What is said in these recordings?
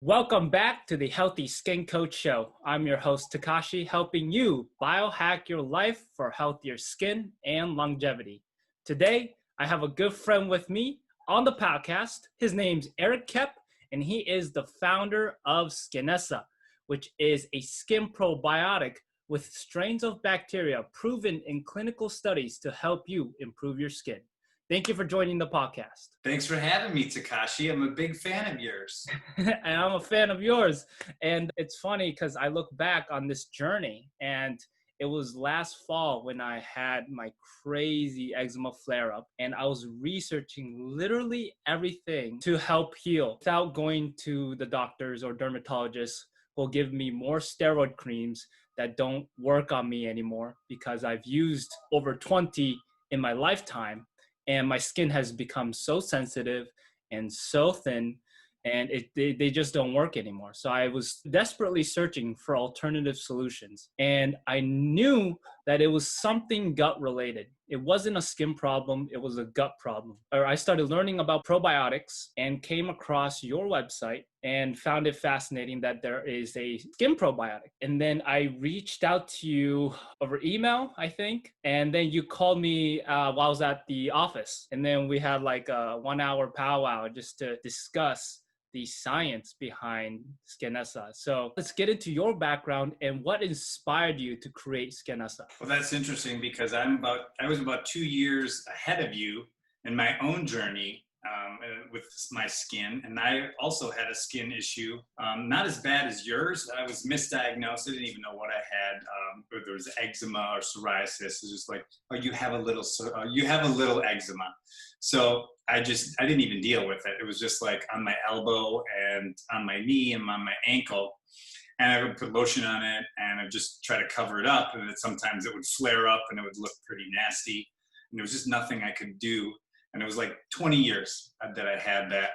Welcome back to the Healthy Skin Coach Show. I'm your host, Takashi, helping you biohack your life for healthier skin and longevity. Today, I have a good friend with me on the podcast. His name's Eric Kep, and he is the founder of Skinesa, which is a skin probiotic with strains of bacteria proven in clinical studies to help you improve your skin. Thank you for joining the podcast. Thanks for having me, Takashi. I'm a big fan of yours. And I'm a fan of yours. And it's funny because I look back on this journey, and it was last fall when I had my crazy eczema flare up, and I was researching literally everything to help heal without going to the doctors or dermatologists who will give me more steroid creams that don't work on me anymore because I've used over 20 in my lifetime. And my skin has become so sensitive and so thin, and they just don't work anymore. So I was desperately searching for alternative solutions. And I knew that it was something gut related. It wasn't a skin problem, it was a gut problem. Or I started learning about probiotics and came across your website and found it fascinating that there is a skin probiotic. And then I reached out to you over email, I think. And then you called me while I was at the office. And then we had like a 1 hour powwow just to discuss the science behind Skinesa. So let's get into your background and what inspired you to create Skinesa. Well, that's interesting because I was about 2 years ahead of you in my own journey with my skin. And I also had a skin issue, not as bad as yours. I was misdiagnosed. I didn't even know what I had. Whether it was eczema or psoriasis. It's just like, oh, you have a little eczema. So I didn't even deal with it. It was just like on my elbow and on my knee and on my ankle. And I would put lotion on it and I would just try to cover it up. And then sometimes it would flare up and it would look pretty nasty. And there was just nothing I could do. And it was like 20 years that I had that.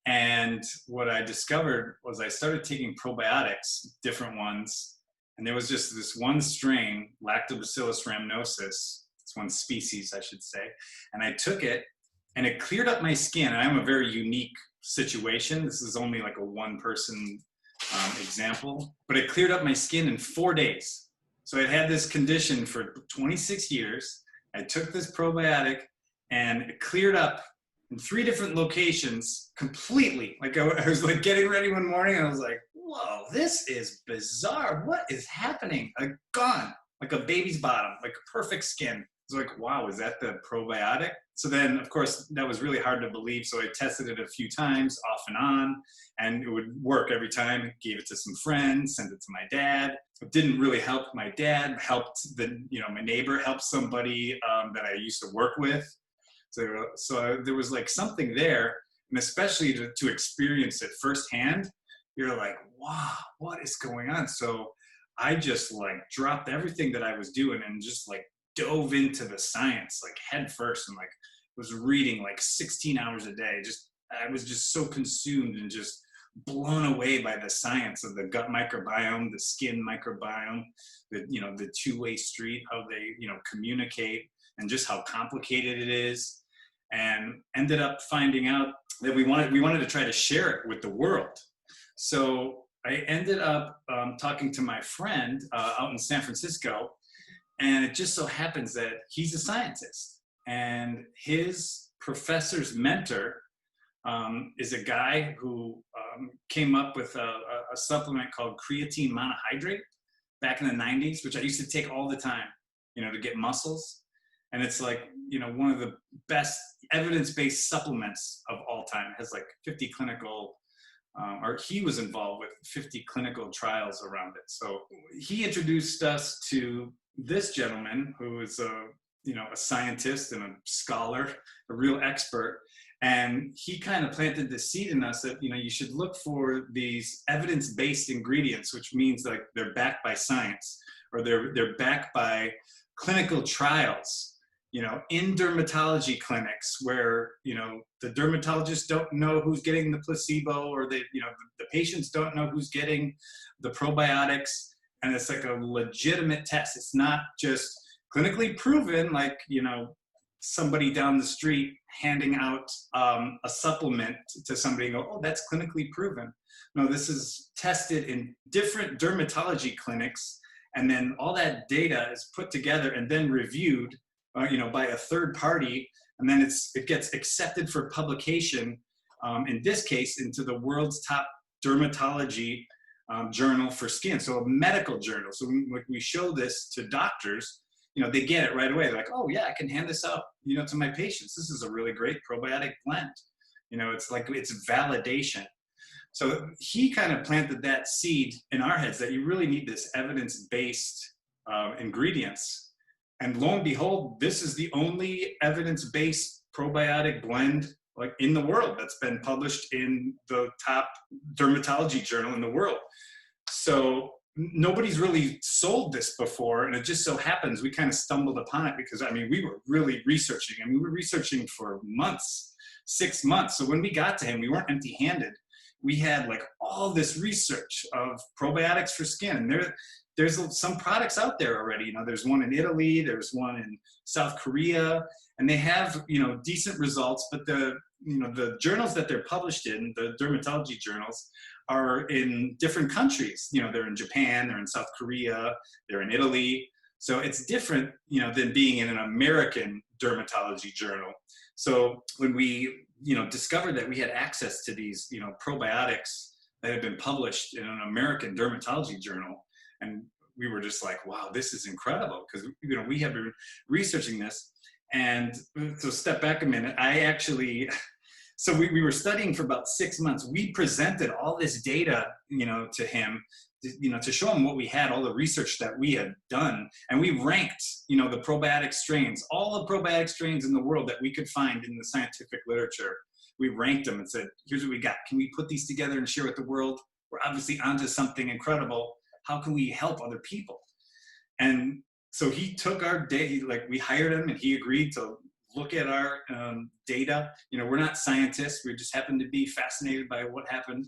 And what I discovered was I started taking probiotics, different ones. And there was just this one strain, Lactobacillus rhamnosus. It's one species, I should say. And I took it and it cleared up my skin. And I'm a very unique situation. This is only like a one-person example. But it cleared up my skin in 4 days. So I had this condition for 26 years. I took this probiotic and it cleared up in 3 different locations completely. Like I was like getting ready one morning and I was like, whoa, this is bizarre. What is happening? Like gone, like a baby's bottom, like perfect skin. I was like, wow, is that the probiotic? So then, of course, that was really hard to believe. So I tested it a few times off and on, and it would work every time. Gave it to some friends, sent it to my dad. It didn't really help my dad, helped my neighbor, helped somebody that I used to work with. So there was like something there, and especially to experience it firsthand, you're like, wow, what is going on? So I just like dropped everything that I was doing and just like dove into the science like head first, and like was reading like 16 hours a day. I was just so consumed and just blown away by the science of the gut microbiome, the skin microbiome, the two-way street, how they communicate, and just how complicated it is. And ended up finding out that we wanted to try to share it with the world. So I ended up talking to my friend out in San Francisco, and it just so happens that he's a scientist, and his professor's mentor is a guy who came up with a supplement called creatine monohydrate back in the 90s, which I used to take all the time, to get muscles. And it's like, one of the best evidence-based supplements of all time. It has like 50 clinical, or he was involved with 50 clinical trials around it. So he introduced us to this gentleman who is a scientist and a scholar, a real expert. And he kind of planted the seed in us that, you should look for these evidence-based ingredients, which means like they're backed by science, or they're backed by clinical trials. In dermatology clinics where, the dermatologists don't know who's getting the placebo, or the patients don't know who's getting the probiotics. And it's like a legitimate test. It's not just clinically proven, like, somebody down the street handing out a supplement to somebody and go, oh, that's clinically proven. No, this is tested in different dermatology clinics, and then all that data is put together and then reviewed, by a third party, and then it gets accepted for publication. In this case, into the world's top dermatology journal for skin, so a medical journal. So when we show this to doctors, they get it right away. They're like, oh yeah, I can hand this out, to my patients. This is a really great probiotic blend. It's like, it's validation. So he kind of planted that seed in our heads that you really need this evidence-based ingredients. And lo and behold, this is the only evidence-based probiotic blend like in the world that's been published in the top dermatology journal in the world. So nobody's really sold this before, and it just so happens we kind of stumbled upon it because, we were really researching. We were researching for months, 6 months. So when we got to him, we weren't empty-handed. We had like all this research of probiotics for skin, and there's some products out there already. There's one in Italy, there's one in South Korea, and they have, decent results, but the journals that they're published in, the dermatology journals, are in different countries. They're in Japan, they're in South Korea, they're in Italy. So it's different, than being in an American dermatology journal. So when we, discovered that we had access to these, probiotics that had been published in an American dermatology journal, and we were just like, wow, this is incredible, because, we have been researching this. And so step back a minute, so we were studying for about 6 months. We presented all this data, to him, to show him what we had, all the research that we had done. And we ranked, the probiotic strains, all the probiotic strains in the world that we could find in the scientific literature. We ranked them and said, here's what we got. Can we put these together and share with the world? We're obviously onto something incredible. How can we help other people? And so he took our data, we hired him, and he agreed to look at our data. We're not scientists. We just happened to be fascinated by what happened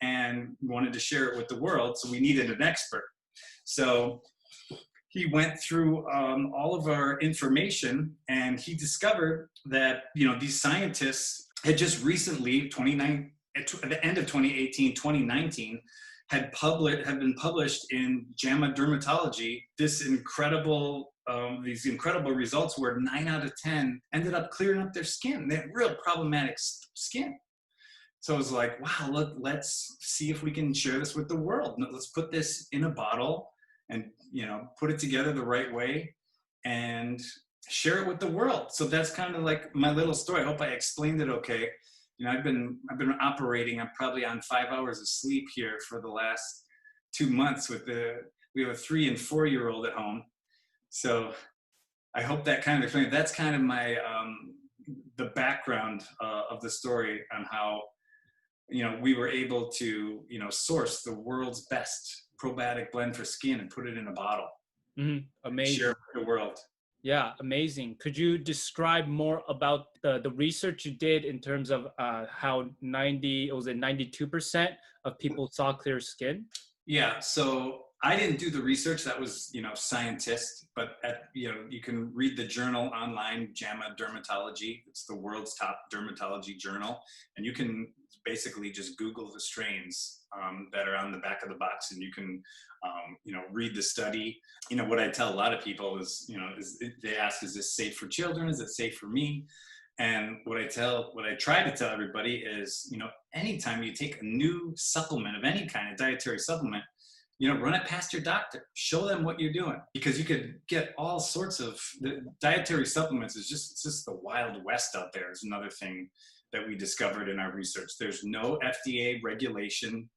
and wanted to share it with the world. So we needed an expert. So he went through all of our information, and he discovered that, these scientists had just recently, at the end of 2018, 2019, had been published in JAMA Dermatology, these incredible results where 9 out of 10 ended up clearing up their skin. They had real problematic skin. So I was like, wow, let's see if we can share this with the world. Let's put this in a bottle and, put it together the right way and share it with the world. So that's kind of like my little story. I hope I explained it okay. I've been operating. I'm probably on 5 hours of sleep here for the last 2 months. We have a 3 and 4 year old at home. So I hope that kind of explains. That's kind of my the background of the story on how we were able to source the world's best probiotic blend for skin and put it in a bottle. Mm-hmm. Amazing. Share it with the world. Yeah, amazing. Could you describe more about the research you did in terms of how 92% of people saw clear skin? Yeah, so I didn't do the research. That was, scientists, but you can read the journal online, JAMA Dermatology. It's the world's top dermatology journal. And you can basically just Google the strains that are on the back of the box, and you can, read the study. What I tell a lot of people is, they ask, is this safe for children? Is it safe for me? And what I try to tell everybody is, anytime you take a new supplement of any kind, a dietary supplement, run it past your doctor, show them what you're doing, because you could get all sorts of the dietary supplements. It's just the Wild West out there is another thing that we discovered in our research. There's no FDA regulation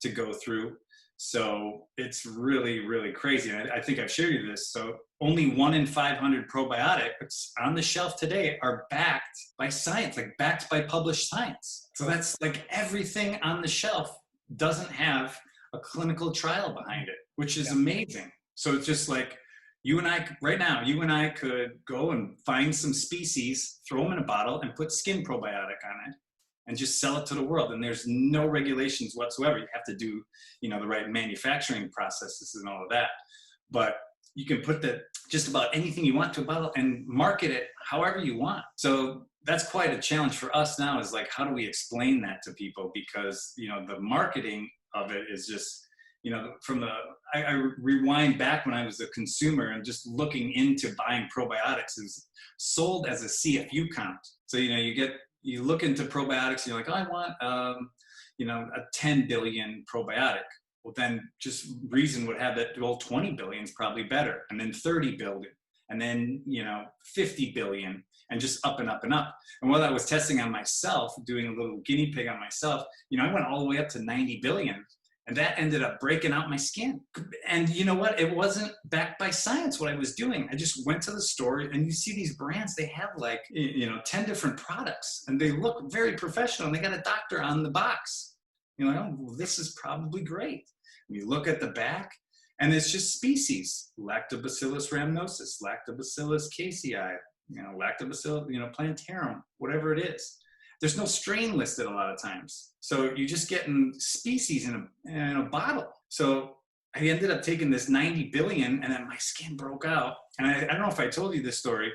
to go through. So it's really, really crazy. And I think I've shared you this. So only 1 in 500 probiotics on the shelf today are backed by science, backed by published science. So that's everything on the shelf doesn't have a clinical trial behind it, which is amazing. So it's just you and I, right now, could go and find some species, throw them in a bottle, and put skin probiotic on it, and just sell it to the world. And there's no regulations whatsoever. You have to do, the right manufacturing processes and all of that. But you can put just about anything you want to a bottle and market it however you want. So that's quite a challenge for us now, is like, how do we explain that to people? Because, the marketing of it is just, from I rewind back when I was a consumer and just looking into buying probiotics, is sold as a CFU count. So, you look into probiotics and you're like, oh, I want, a 10 billion probiotic. Well, then just reason would have that, well, 20 billion is probably better. And then 30 billion. And then, 50 billion, and just up and up and up. And while I was testing on myself, doing a little guinea pig on myself, I went all the way up to 90 billion. And that ended up breaking out my skin. And you know what? It wasn't backed by science what I was doing. I just went to the store, and you see these brands, they have like, 10 different products, and they look very professional, and they got a doctor on the box. You're like, oh, well, this is probably great. And you look at the back, and it's just species: Lactobacillus rhamnosus, Lactobacillus casei, Lactobacillus, plantarum, whatever it is. There's no strain listed a lot of times. So you're just getting species in a bottle. So I ended up taking this 90 billion, and then my skin broke out. And I don't know if I told you this story,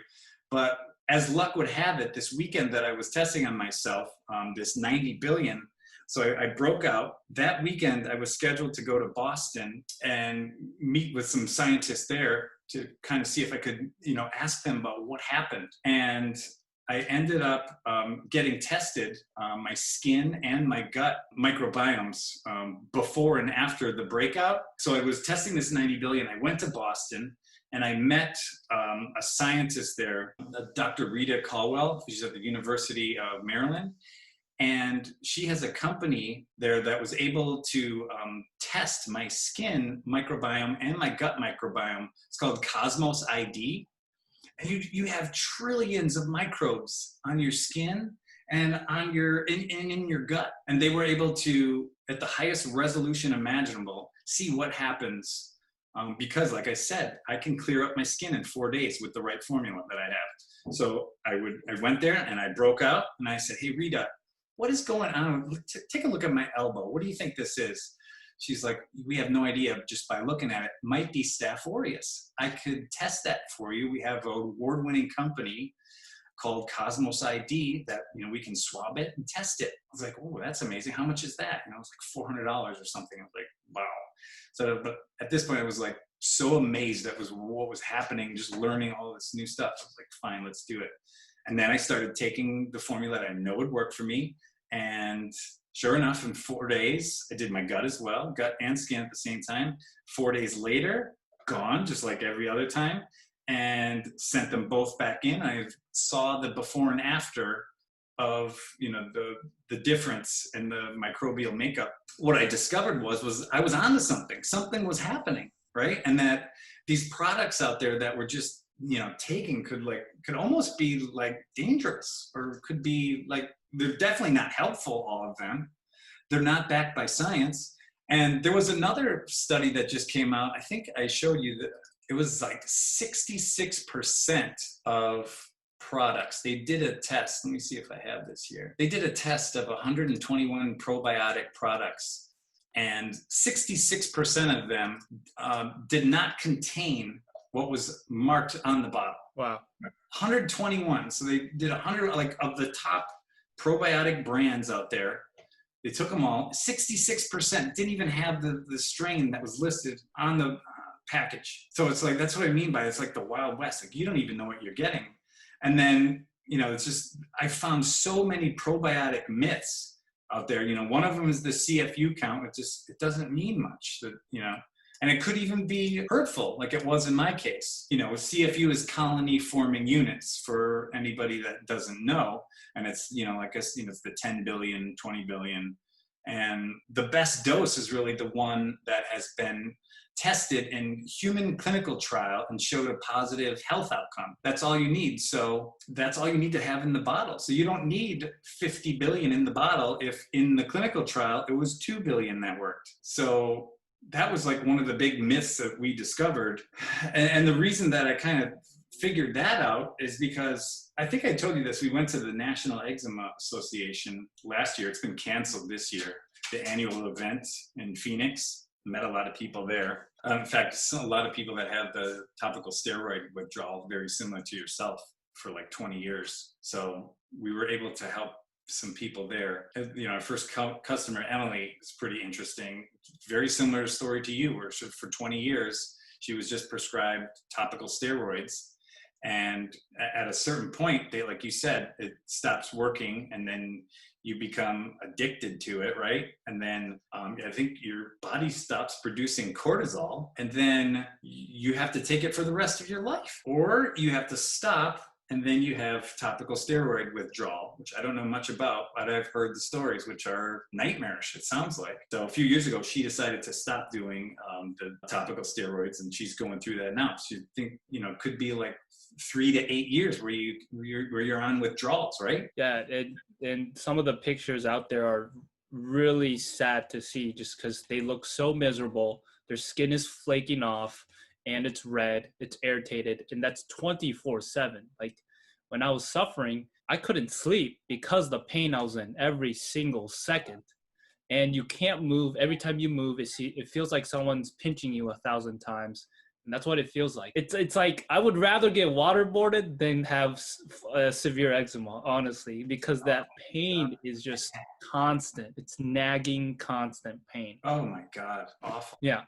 but as luck would have it, this weekend that I was testing on myself, this 90 billion, so I broke out. That weekend, I was scheduled to go to Boston and meet with some scientists there to kind of see if I could, ask them about what happened. And I ended up getting tested, my skin and my gut microbiomes, before and after the breakout. So I was testing this 90 billion. I went to Boston, and I met a scientist there, Dr. Rita Caldwell. She's at the University of Maryland. And she has a company there that was able to test my skin microbiome and my gut microbiome. It's called Cosmos ID. And you have trillions of microbes on your skin and on in your gut. And they were able to, at the highest resolution imaginable, see what happens. Because, like I said, I can clear up my skin in 4 days with the right formula that I have. So I went there, and I broke out, and I said, hey, Rita, what is going on? Take a look at my elbow. What do you think this is? She's like, we have no idea, just by looking at it. Might be Staph aureus. I could test that for you. We have an award-winning company called Cosmos ID that, we can swab it and test it. I was like, oh, that's amazing. How much is that? It was like $400 or something. I was like, wow. So, but at this point, I was like so amazed at what was happening, just learning all this new stuff. I was like, fine, let's do it. And then I started taking the formula that I know would work for me. And sure enough, in 4 days, I did my gut as well, gut and skin at the same time. 4 days later, gone, just like every other time, and sent them both back in. I saw the before and after of, the difference in the microbial makeup. What I discovered was I was onto something. Something was happening, right? And that these products out there that were just, taking could almost be like dangerous, or could be like, they're definitely not helpful, all of them. They're not backed by science. And there was another study that just came out. I think I showed you that it was like 66% of products. They did a test. Let me see if I have this here. They did a test of 121 probiotic products, and 66% of them did not contain what was marked on the bottle. Wow. 121. So they did 100, like, of the top probiotic brands out there. They took them all. 66% didn't even have the strain that was listed on the package. So it's like, that's what I mean by it's like the Wild West. Like, you don't even know what you're getting. And then, it's just, I found so many probiotic myths out there. One of them is the CFU count. It doesn't mean much. That, and it could even be hurtful, like it was in my case. CFU is colony forming units, for anybody that doesn't know. And it's, I guess, it's the 10 billion, 20 billion. And the best dose is really the one that has been tested in human clinical trial and showed a positive health outcome. That's all you need. So that's all you need to have in the bottle. So you don't need 50 billion in the bottle if in the clinical trial it was 2 billion that worked. So that was like one of the big myths that we discovered. And the reason that I kind of figured that out is because, I think I told you this, we went to the National Eczema Association last year. It's been canceled this year, the annual event in Phoenix. Met a lot of people there. In fact, a lot of people that have the topical steroid withdrawal, very similar to yourself. for like 20 years. So we were able to help some people there. Our first customer, Emily, is pretty interesting. Very similar story to you, where for 20 years, she was just prescribed topical steroids. And at a certain point, like you said, it stops working, and then you become addicted to it, right? And then I think your body stops producing cortisol, and then you have to take it for the rest of your life, or you have to stop. And then you have topical steroid withdrawal, which I don't know much about, but I've heard the stories, which are nightmarish, it sounds like. So a few years ago, she decided to stop doing the topical steroids, and she's going through that now. She think, it could be like 3 to 8 years where you're on withdrawals, right? Yeah, and some of the pictures out there are really sad to see, just because they look so miserable. Their skin is flaking off, and it's red, it's irritated, and that's 24/7. Like, when I was suffering, I couldn't sleep because the pain I was in every single second. And you can't move. Every time you move, it feels like someone's pinching you 1,000 times. And that's what it feels like. It's like I would rather get waterboarded than have severe eczema, honestly, because that pain is just constant. It's nagging, constant pain. Oh my God, awful. Yeah.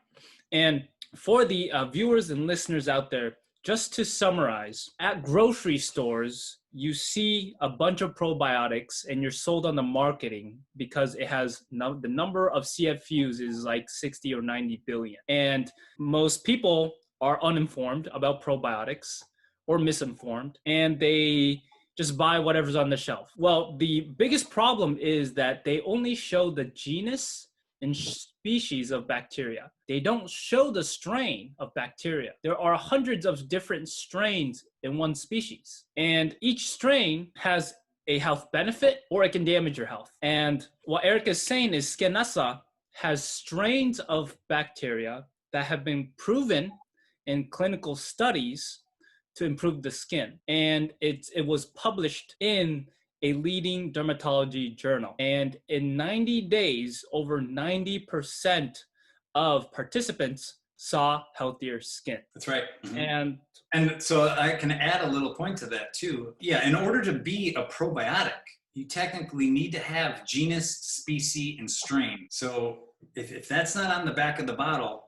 And for the viewers and listeners out there, just to summarize, at grocery stores, you see a bunch of probiotics and you're sold on the marketing because it has the number of CFUs is like 60 or 90 billion. And most people are uninformed about probiotics or misinformed, and they just buy whatever's on the shelf. Well, the biggest problem is that they only show the genus and species of bacteria. They don't show the strain of bacteria. There are hundreds of different strains in one species, and each strain has a health benefit or it can damage your health. And what Eric is saying is Skinesa has strains of bacteria that have been proven in clinical studies to improve the skin. And it was published in a leading dermatology journal. And in 90 days, over 90% of participants saw healthier skin. That's right. Mm-hmm. And so I can add a little point to that too. Yeah, in order to be a probiotic, you technically need to have genus, species, and strain. So if that's not on the back of the bottle,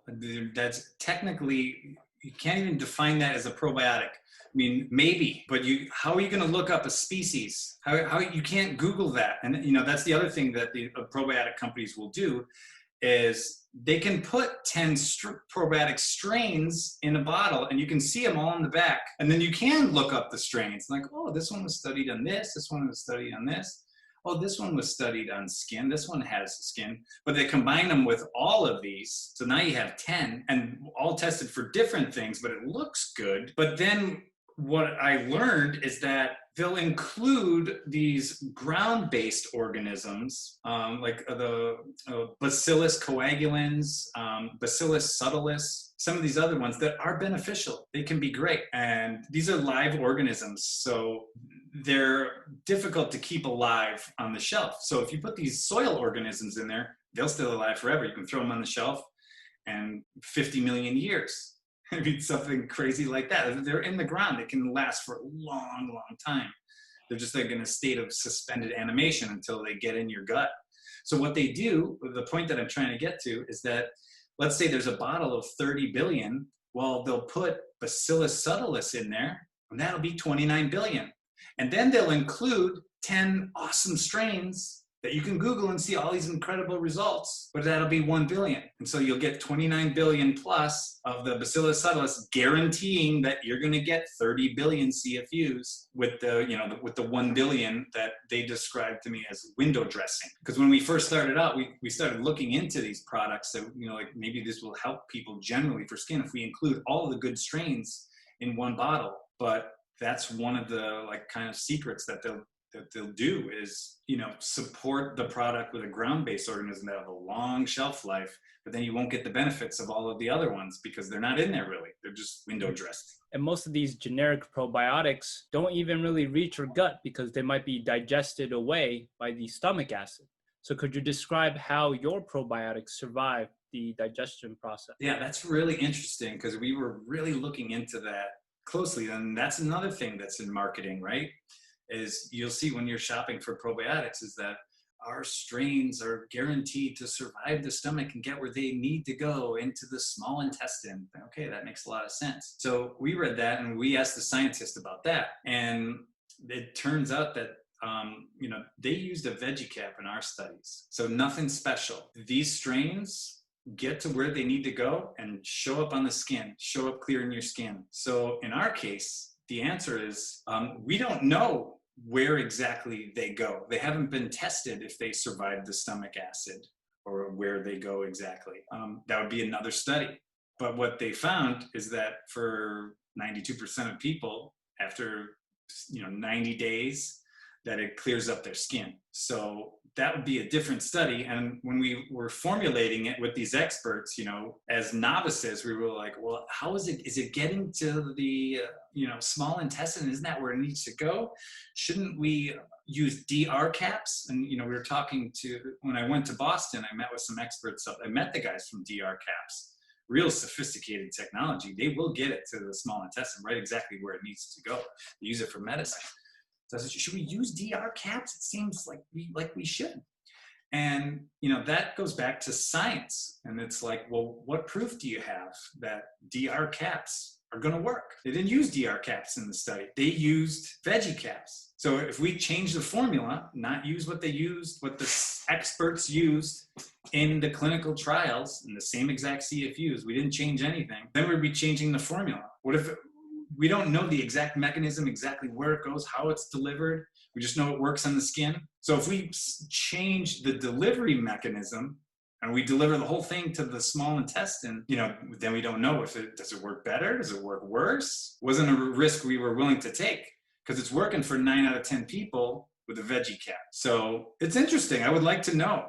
that's technically, you can't even define that as a probiotic. I mean, maybe, but how are you going to look up a species? How you can't Google that. And that's the other thing that the probiotic companies will do is they can put 10 probiotic strains in a bottle, and you can see them all in the back. And then you can look up the strains. Like, oh, this one was studied on this. This one was studied on this. Oh, this one was studied on skin. This one has skin. But they combine them with all of these. So now you have 10 and all tested for different things, but it looks good. But then what I learned is that they'll include these ground-based organisms, like the Bacillus coagulans, Bacillus subtilis, some of these other ones that are beneficial. They can be great. And these are live organisms, so they're difficult to keep alive on the shelf. So if you put these soil organisms in there, they'll stay alive forever. You can throw them on the shelf and 50 million years. I mean, something crazy like that. They're in the ground. They can last for a long, long time. They're just like in a state of suspended animation until they get in your gut. So what they do, the point that I'm trying to get to is that, let's say there's a bottle of 30 billion. Well, they'll put Bacillus subtilis in there, and that'll be 29 billion. And then they'll include 10 awesome strains that you can Google and see all these incredible results, but that'll be 1 billion. And so you'll get 29 billion plus of the Bacillus subtilis, guaranteeing that you're going to get 30 billion CFUs with the 1 billion that they described to me as window dressing. Because when we first started out, we started looking into these products that, like maybe this will help people generally for skin if we include all the good strains in one bottle. But that's one of the kind of secrets that they'll do is, support the product with a ground-based organism that have a long shelf life, but then you won't get the benefits of all of the other ones because they're not in there really. They're just window dressed. And most of these generic probiotics don't even really reach your gut because they might be digested away by the stomach acid. So could you describe how your probiotics survive the digestion process? Yeah, that's really interesting because we were really looking into that closely, and that's another thing that's in marketing, right? Is you'll see when you're shopping for probiotics is that our strains are guaranteed to survive the stomach and get where they need to go into the small intestine. Okay, that makes a lot of sense. So we read that and we asked the scientist about that. And it turns out that they used a veggie cap in our studies. So nothing special. These strains get to where they need to go and show up on the skin, show up clear in your skin. So in our case, the answer is we don't know where exactly they go. They haven't been tested if they survive the stomach acid or where they go exactly. That would be another study. But what they found is that for 92% of people, after 90 days, that it clears up their skin. So that would be a different study. And when we were formulating it with these experts, as novices, we were like, well, how is it getting to the, small intestine? Isn't that where it needs to go? Shouldn't we use DR caps? And, we were talking when I went to Boston, I met with some experts. I met the guys from DR caps, real sophisticated technology. They will get it to the small intestine, right exactly where it needs to go. They use it for medicine. So I said, should we use DR caps? It seems like we should. And, that goes back to science. And it's like, well, what proof do you have that DR caps are going to work? They didn't use DR caps in the study. They used veggie caps. So if we change the formula, not use what the experts used in the clinical trials in the same exact CFUs, we didn't change anything, then we'd be changing the formula. What if we don't know the exact mechanism, exactly where it goes, how it's delivered? We just know it works on the skin. So if we change the delivery mechanism and we deliver the whole thing to the small intestine, then we don't know does it work better? Does it work worse? Wasn't a risk we were willing to take because it's working for 9 out of 10 people with a veggie cap. So it's interesting. I would like to know.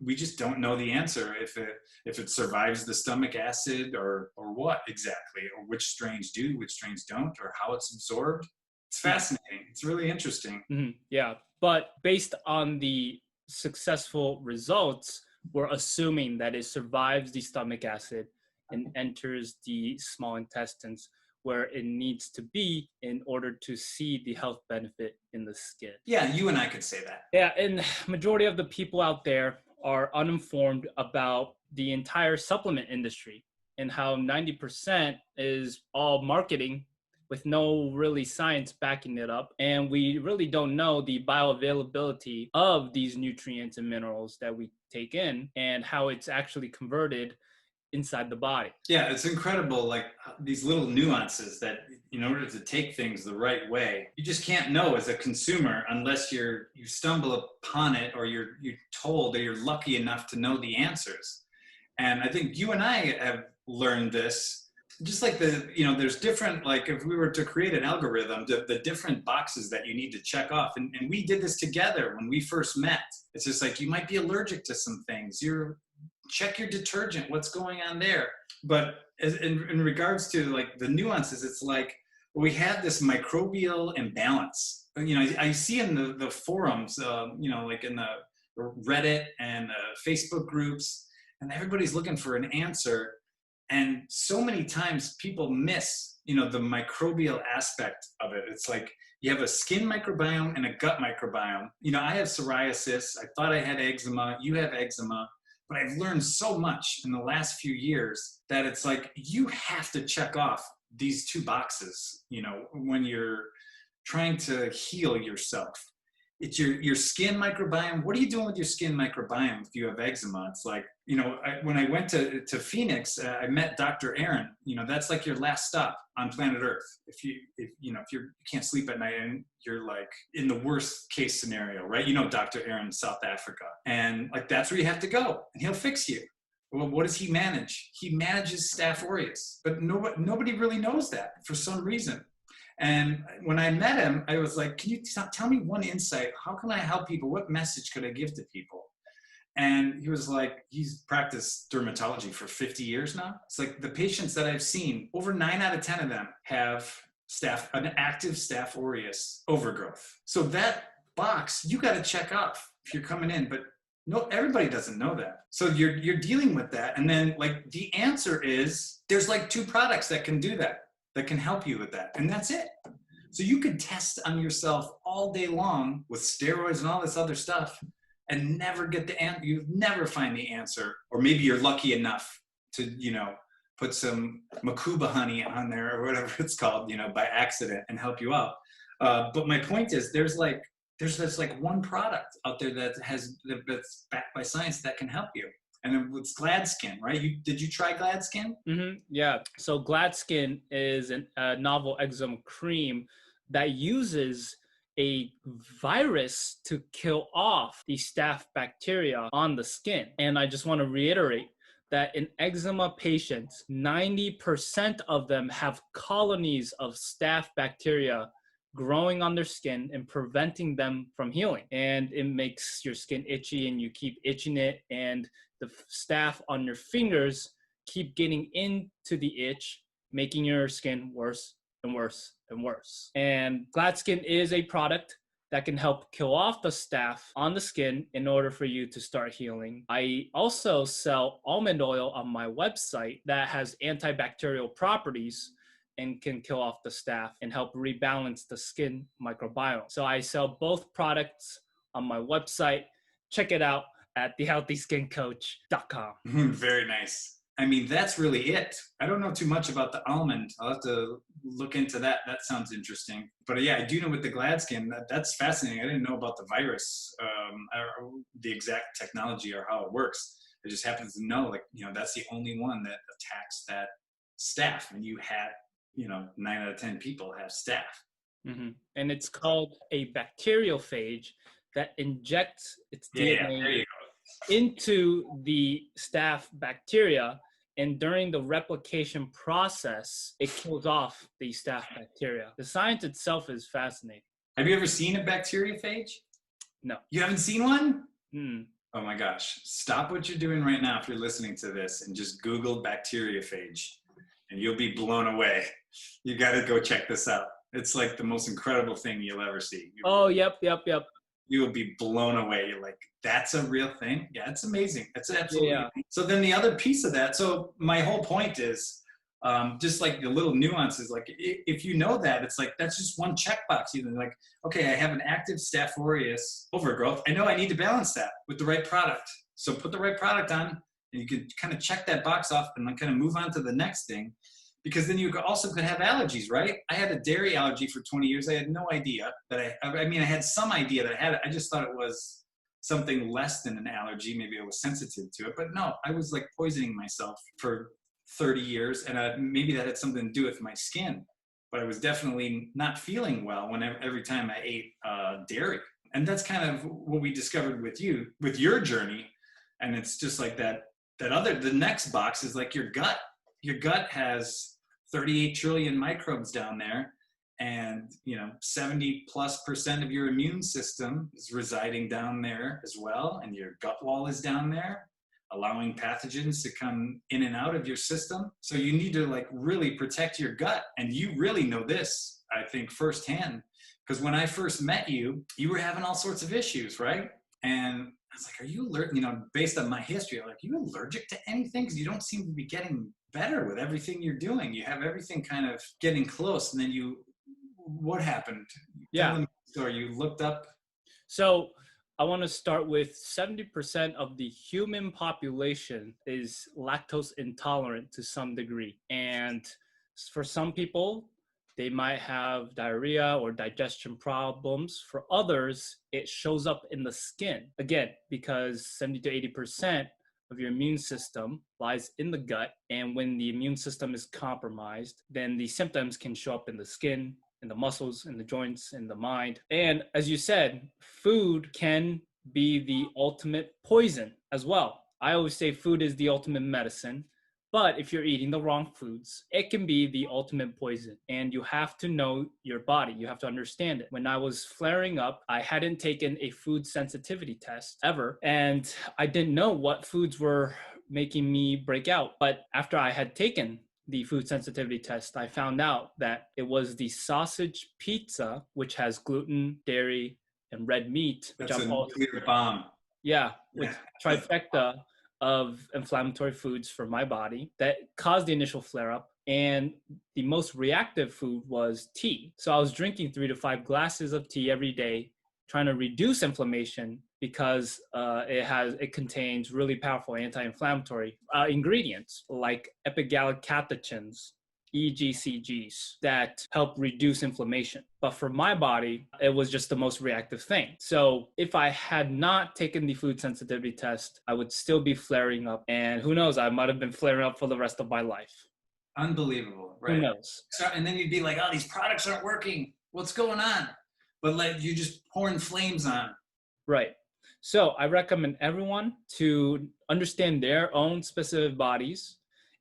We just don't know the answer if it survives the stomach acid or what exactly, or which strains do, which strains don't, or how it's absorbed. It's fascinating. It's really interesting. Mm-hmm. Yeah. But based on the successful results, we're assuming that it survives the stomach acid and enters the small intestines where it needs to be in order to see the health benefit in the skin. Yeah, you and I could say that. Yeah, and majority of the people out there are uninformed about the entire supplement industry and how 90% is all marketing with no really science backing it up. And we really don't know the bioavailability of these nutrients and minerals that we take in and how it's actually converted inside the body. Yeah, it's incredible, like these little nuances that in order to take things the right way, you just can't know as a consumer unless you stumble upon it or you're told or you're lucky enough to know the answers. And I think you and I have learned this, just like there's different, like if we were to create an algorithm, the different boxes that you need to check off. And we did this together when we first met. It's just like, you might be allergic to some things. Check your detergent, what's going on there. But in regards to like the nuances, it's like we have this microbial imbalance. I see in the forums, like in the Reddit and Facebook groups, and everybody's looking for an answer. And so many times people miss, the microbial aspect of it. It's like you have a skin microbiome and a gut microbiome. I have psoriasis. I thought I had eczema. You have eczema. But I've learned so much in the last few years that it's like you have to check off these two boxes, when you're trying to heal yourself. It's your skin microbiome. What are you doing with your skin microbiome if you have eczema? It's like, when I went to Phoenix, I met Dr. Aaron. That's like your last stop on planet Earth. If you can't sleep at night and you're like in the worst case scenario, right? Dr. Aaron, South Africa. And like, that's where you have to go and he'll fix you. Well, what does he manage? He manages Staph aureus, but nobody really knows that for some reason. And when I met him, I was like, can you tell me one insight? How can I help people? What message could I give to people? And he was like, he's practiced dermatology for 50 years now. It's like the patients that I've seen, over 9 out of 10 of them have an active Staph aureus overgrowth. So that box, you got to check off if you're coming in, but no, everybody doesn't know that. So you're dealing with that. And then like the answer is there's like 2 products that can do that. that can help you with that. And that's it. So you could test on yourself all day long with steroids and all this other stuff and never get the answer. You never find the answer. Or maybe you're lucky enough to, put some Macuba honey on there or whatever it's called, by accident and help you out. But my point is there's this like one product out there that's backed by science that can help you. And it's GladSkin, right? Did you try GladSkin? Yeah. So GladSkin is a novel eczema cream that uses a virus to kill off the staph bacteria on the skin. And I just want to reiterate that in eczema patients, 90% of them have colonies of staph bacteria growing on their skin and preventing them from healing. And it makes your skin itchy and you keep itching it, and the staph on your fingers keep getting into the itch, making your skin worse and worse and worse. And GladSkin is a product that can help kill off the staph on the skin in order for you to start healing. I also sell almond oil on my website that has antibacterial properties and can kill off the staph and help rebalance the skin microbiome. So I sell both products on my website. Check it out at thehealthyskincoach.com. Very nice. I mean, that's really it. I don't know too much about the almond. I'll have to look into that. That sounds interesting. But yeah, I do know with the GladSkin, that's fascinating. I didn't know about the virus, or the exact technology or how it works. I just happens to know, that's the only one that attacks that staph. And you had, 9 out of 10 people have staph. And it's called a bacteriophage that injects its DNA into the staph bacteria, and during the replication process, it kills off the staph bacteria. The science itself is fascinating. Have you ever seen a bacteriophage? No. You haven't seen one? Mm. Oh my gosh. Stop what you're doing right now if you're listening to this and just Google bacteriophage and you'll be blown away. You got to go check this out. It's like the most incredible thing you'll ever see. Yep. You will be blown away. You're like, that's a real thing? Yeah, it's amazing. That's absolutely amazing. So then the other piece of that, so my whole point is just like the little nuances, like if you know that, it's like, that's just one checkbox. Even like, okay, I have an active Staph aureus overgrowth. I know I need to balance that with the right product. So put the right product on and you can kind of check that box off and then kind of move on to the next thing. Because then you also could have allergies, right? I had a dairy allergy for 20 years. I had no idea that I had some idea that I had it. I just thought it was something less than an allergy. Maybe I was sensitive to it, but no, I was like poisoning myself for 30 years. And maybe that had something to do with my skin, but I was definitely not feeling well every time I ate dairy. And that's kind of what we discovered with you, with your journey. And it's just like the next box is like your gut. Your gut has 38 trillion microbes down there, and 70+% of your immune system is residing down there as well, and your gut wall is down there, allowing pathogens to come in and out of your system. So you need to like really protect your gut, and you really know this, I think, firsthand, because when I first met you, you were having all sorts of issues, right? And I was like, are you allergic? Based on my history, I'm like, are you allergic to anything? Because you don't seem to be getting better with everything you're doing. You have everything kind of getting close. And then what happened? Yeah. Tell them the story. You looked up. So I want to start with 70% of the human population is lactose intolerant to some degree. And for some people, they might have diarrhea or digestion problems. For others, it shows up in the skin. Again, because 70 to 80% of your immune system lies in the gut. And when the immune system is compromised, then the symptoms can show up in the skin, in the muscles, in the joints, in the mind. And as you said, food can be the ultimate poison as well. I always say food is the ultimate medicine. But if you're eating the wrong foods, it can be the ultimate poison. And you have to know your body. You have to understand it. When I was flaring up, I hadn't taken a food sensitivity test ever. And I didn't know what foods were making me break out. But after I had taken the food sensitivity test, I found out that it was the sausage pizza, which has gluten, dairy, and red meat. That's a nuclear bomb. Yeah, with trifecta of inflammatory foods for my body that caused the initial flare-up. And the most reactive food was tea. So I was drinking 3 to 5 glasses of tea every day, trying to reduce inflammation because it contains really powerful anti-inflammatory ingredients like epigallocatechins, EGCGs, that help reduce inflammation. But for my body, it was just the most reactive thing. So if I had not taken the food sensitivity test, I would still be flaring up. And who knows, I might have been flaring up for the rest of my life. Unbelievable, Who right? knows? So, and then you'd be like, oh, these products aren't working. What's going on? But like you're just pouring flames on. Right. So I recommend everyone to understand their own specific bodies.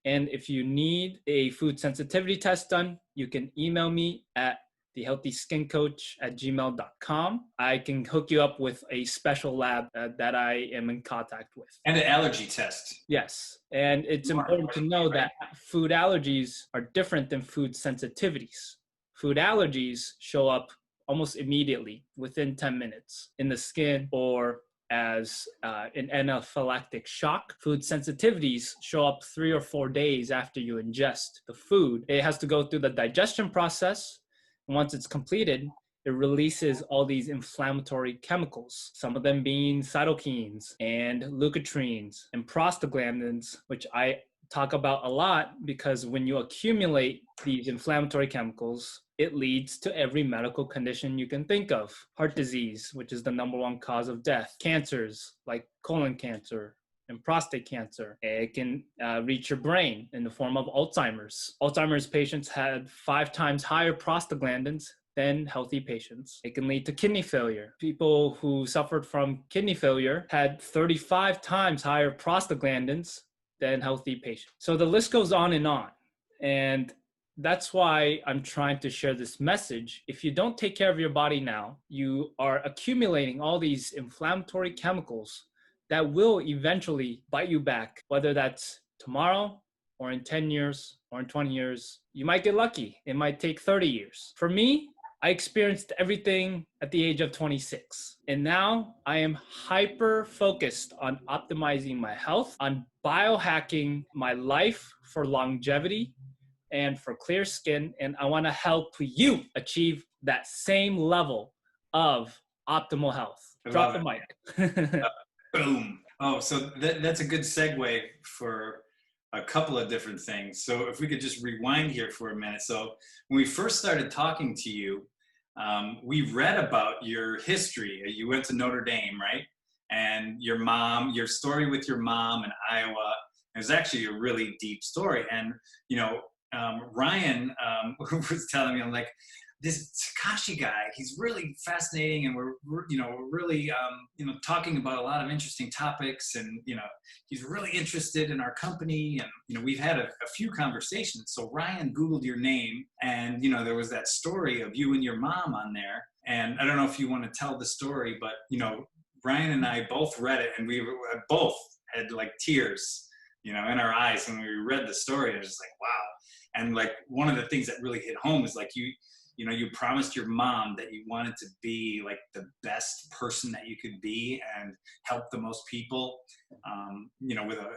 And if you need a food sensitivity test done, you can email me at thehealthyskincoach@gmail.com. I can hook you up with a special lab that I am in contact with. And an allergy test. Yes. And it's important to know that food allergies are different than food sensitivities. Food allergies show up almost immediately within 10 minutes in the skin or as an anaphylactic shock. Food sensitivities show up 3 or 4 days after you ingest the food. It has to go through the digestion process. And once it's completed, it releases all these inflammatory chemicals, some of them being cytokines and leukotrienes and prostaglandins, which I talk about a lot because when you accumulate these inflammatory chemicals, it leads to every medical condition you can think of. Heart disease, which is the #1 cause of death, cancers like colon cancer and prostate cancer. It can reach your brain in the form of Alzheimer's. Alzheimer's patients had 5 times higher prostaglandins than healthy patients. It can lead to kidney failure. People who suffered from kidney failure had 35 times higher prostaglandins than healthy patients. So the list goes on and on. And that's why I'm trying to share this message. If you don't take care of your body now, you are accumulating all these inflammatory chemicals that will eventually bite you back, whether that's tomorrow or in 10 years or in 20 years. You might get lucky. It might take 30 years. For me, I experienced everything at the age of 26. And now I am hyper focused on optimizing my health, on biohacking my life for longevity and for clear skin. And I want to help you achieve that same level of optimal health. Drop the mic. Boom. Oh, so that's a good segue for a couple of different things. So if we could just rewind here for a minute. So when we first started talking to you, we read about your history. You went to Notre Dame, right? And your mom, your story with your mom in Iowa. It was actually a really deep story. And, you know, Ryan was telling me, I'm like, this Takashi guy, he's really fascinating, and we're really talking about a lot of interesting topics, and he's really interested in our company, and we've had a few conversations. So Ryan Googled your name, and there was that story of you and your mom on there, and I don't know if you want to tell the story, but Ryan and I both read it, and we both had like tears in our eyes when we read the story. It was just like, wow. And like one of the things that really hit home is like you promised your mom that you wanted to be like the best person that you could be and help the most people, with a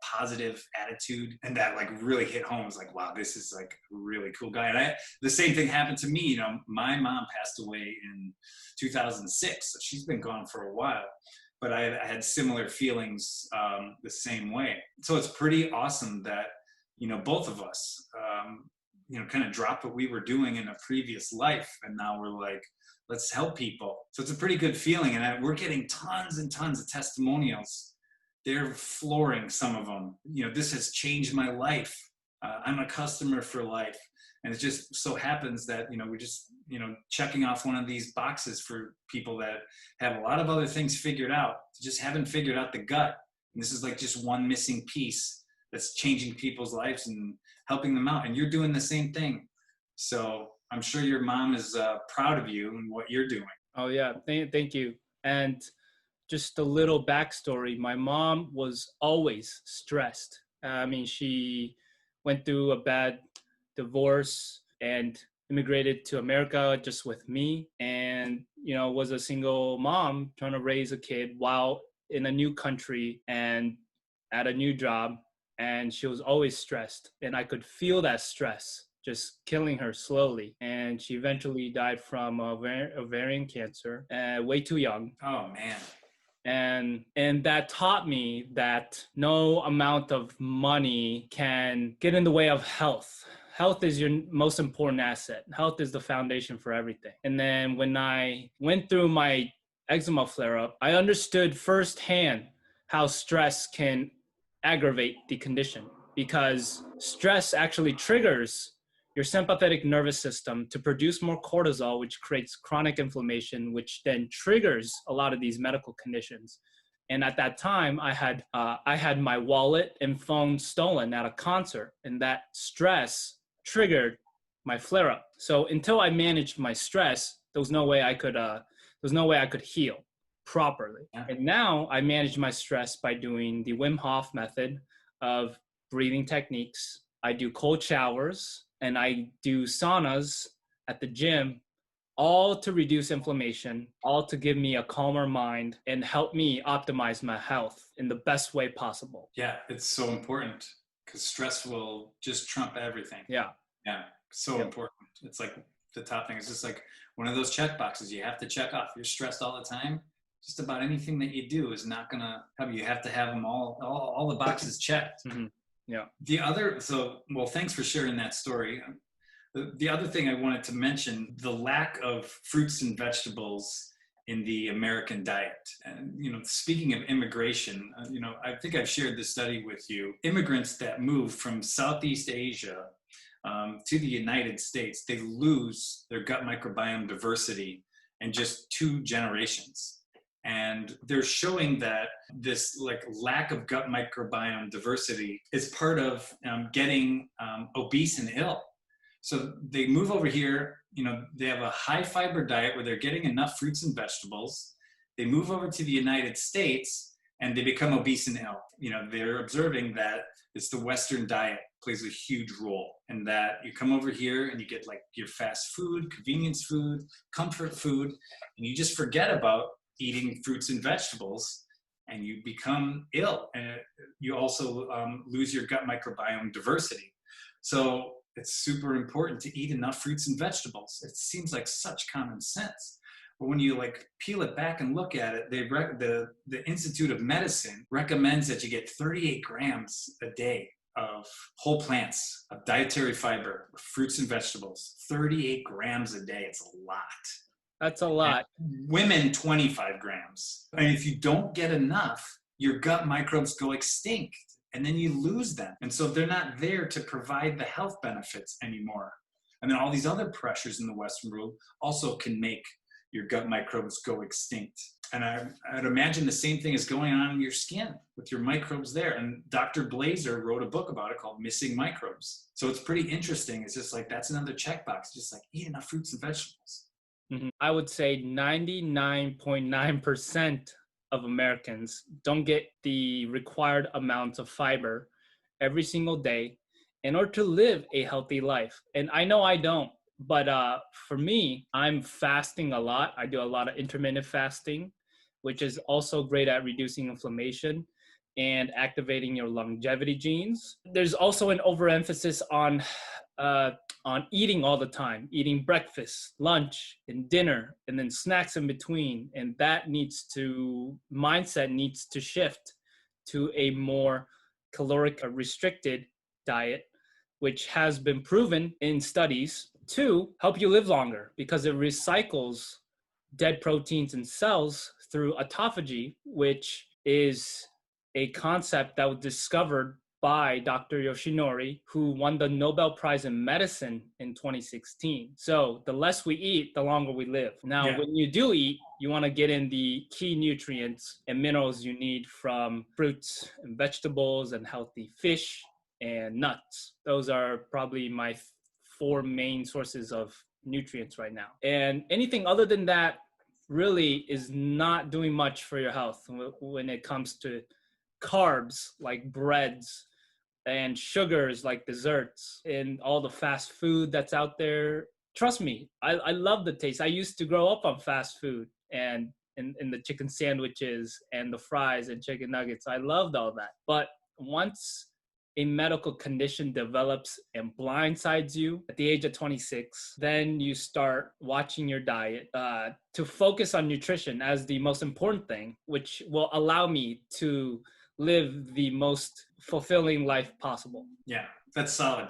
positive attitude. And that like really hit home. It was like, wow, this is like a really cool guy. And the same thing happened to me. My mom passed away in 2006. So she's been gone for a while. But I had similar feelings the same way. So it's pretty awesome that both of us, kind of dropped what we were doing in a previous life. And now we're like, let's help people. So it's a pretty good feeling. And we're getting tons and tons of testimonials. They're flooring, some of them. This has changed my life. I'm a customer for life. And it just so happens that, we're just, checking off one of these boxes for people that have a lot of other things figured out, just haven't figured out the gut. And this is like just one missing piece that's changing people's lives and helping them out. And you're doing the same thing. So I'm sure your mom is proud of you and what you're doing. Oh yeah, thank you. And just a little backstory. My mom was always stressed. I mean, she went through a bad divorce and immigrated to America just with me, and was a single mom trying to raise a kid while in a new country and at a new job. and she was always stressed, and I could feel that stress just killing her slowly. And she eventually died from ovarian cancer, way too young. Oh man. And that taught me that no amount of money can get in the way of health. Health is your most important asset. Health is the foundation for everything. And then when I went through my eczema flare up, I understood firsthand how stress can aggravate the condition, because stress actually triggers your sympathetic nervous system to produce more cortisol, which creates chronic inflammation, which then triggers a lot of these medical conditions. And at that time, I had my wallet and phone stolen at a concert, and that stress triggered my flare up. So until I managed my stress, there was no way I could heal properly. Yeah. And now I manage my stress by doing the Wim Hof method of breathing techniques. I do cold showers and I do saunas at the gym, all to reduce inflammation, all to give me a calmer mind and help me optimize my health in the best way possible. Yeah, it's so important because stress will just trump everything. Yeah. Yeah, so Yep. important. It's like the top thing. It's just like one of those check boxes you have to check off. You're stressed all the time. Just about anything that you do is not gonna have you have to have them all the boxes checked. Mm-hmm. Yeah. The other, so well, thanks for sharing that story. The other thing I wanted to mention, the lack of fruits and vegetables in the American diet. And, you know, speaking of immigration, you know, I think I've shared this study with you. Immigrants that move from Southeast Asia to the United States, they lose their gut microbiome diversity in just 2 generations. And they're showing that this like lack of gut microbiome diversity is part of getting obese and ill. So they move over here, you know, they have a high fiber diet where they're getting enough fruits and vegetables. They move over to the United States and they become obese and ill. You know, they're observing that it's the Western diet plays a huge role, and that you come over here and you get like your fast food, convenience food, comfort food, and you just forget about eating fruits and vegetables, and you become ill, and you also lose your gut microbiome diversity. So it's super important to eat enough fruits and vegetables. It seems like such common sense, but when you like peel it back and look at it, the Institute of Medicine recommends that you get 38 grams a day of whole plants, of dietary fiber, fruits and vegetables. 38 grams a day. It's a lot. That's a lot. And women, 25 grams. And if you don't get enough, your gut microbes go extinct and then you lose them. And so they're not there to provide the health benefits anymore. And then all these other pressures in the Western world also can make your gut microbes go extinct. And I'd imagine the same thing is going on in your skin with your microbes there. And Dr. Blazer wrote a book about it called Missing Microbes. So it's pretty interesting. It's just like, that's another checkbox. Just like eat enough fruits and vegetables. Mm-hmm. I would say 99.9% of Americans don't get the required amounts of fiber every single day in order to live a healthy life. And I know I don't, but for me, I'm fasting a lot. I do a lot of intermittent fasting, which is also great at reducing inflammation and activating your longevity genes. There's also an overemphasis on eating all the time, eating breakfast, lunch, and dinner, and then snacks in between. And that mindset needs to shift to a more caloric restricted diet, which has been proven in studies to help you live longer because it recycles dead proteins in cells through autophagy, which is a concept that was discovered by Dr. Yoshinori, who won the Nobel Prize in Medicine in 2016. So the less we eat, the longer we live. Now, when you do eat, you want to get in the key nutrients and minerals you need from fruits and vegetables and healthy fish and nuts. Those are probably my 4 main sources of nutrients right now. And anything other than that really is not doing much for your health when it comes to carbs like breads and sugars like desserts and all the fast food that's out there. Trust me, I love the taste. I used to grow up on fast food and in the chicken sandwiches and the fries and chicken nuggets. I loved all that. But once a medical condition develops and blindsides you at the age of 26, then you start watching your diet to focus on nutrition as the most important thing, which will allow me to live the most fulfilling life possible. Yeah, that's solid.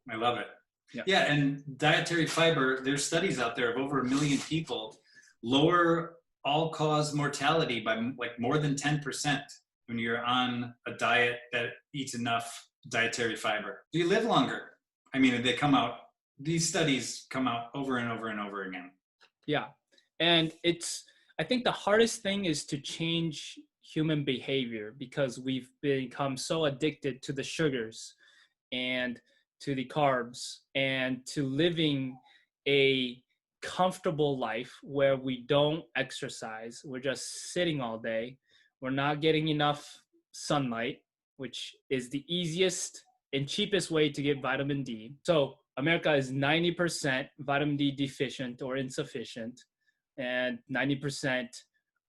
I love it. Yeah. Yeah, and dietary fiber, there's studies out there of over 1 million people lower all-cause mortality by like more than 10% when you're on a diet that eats enough dietary fiber. Do you live longer? I mean, these studies come out over and over and over again. Yeah. And I think the hardest thing is to change human behavior because we've become so addicted to the sugars and to the carbs and to living a comfortable life where we don't exercise. We're just sitting all day. We're not getting enough sunlight, which is the easiest and cheapest way to get vitamin D. So America is 90% vitamin D deficient or insufficient, and 90%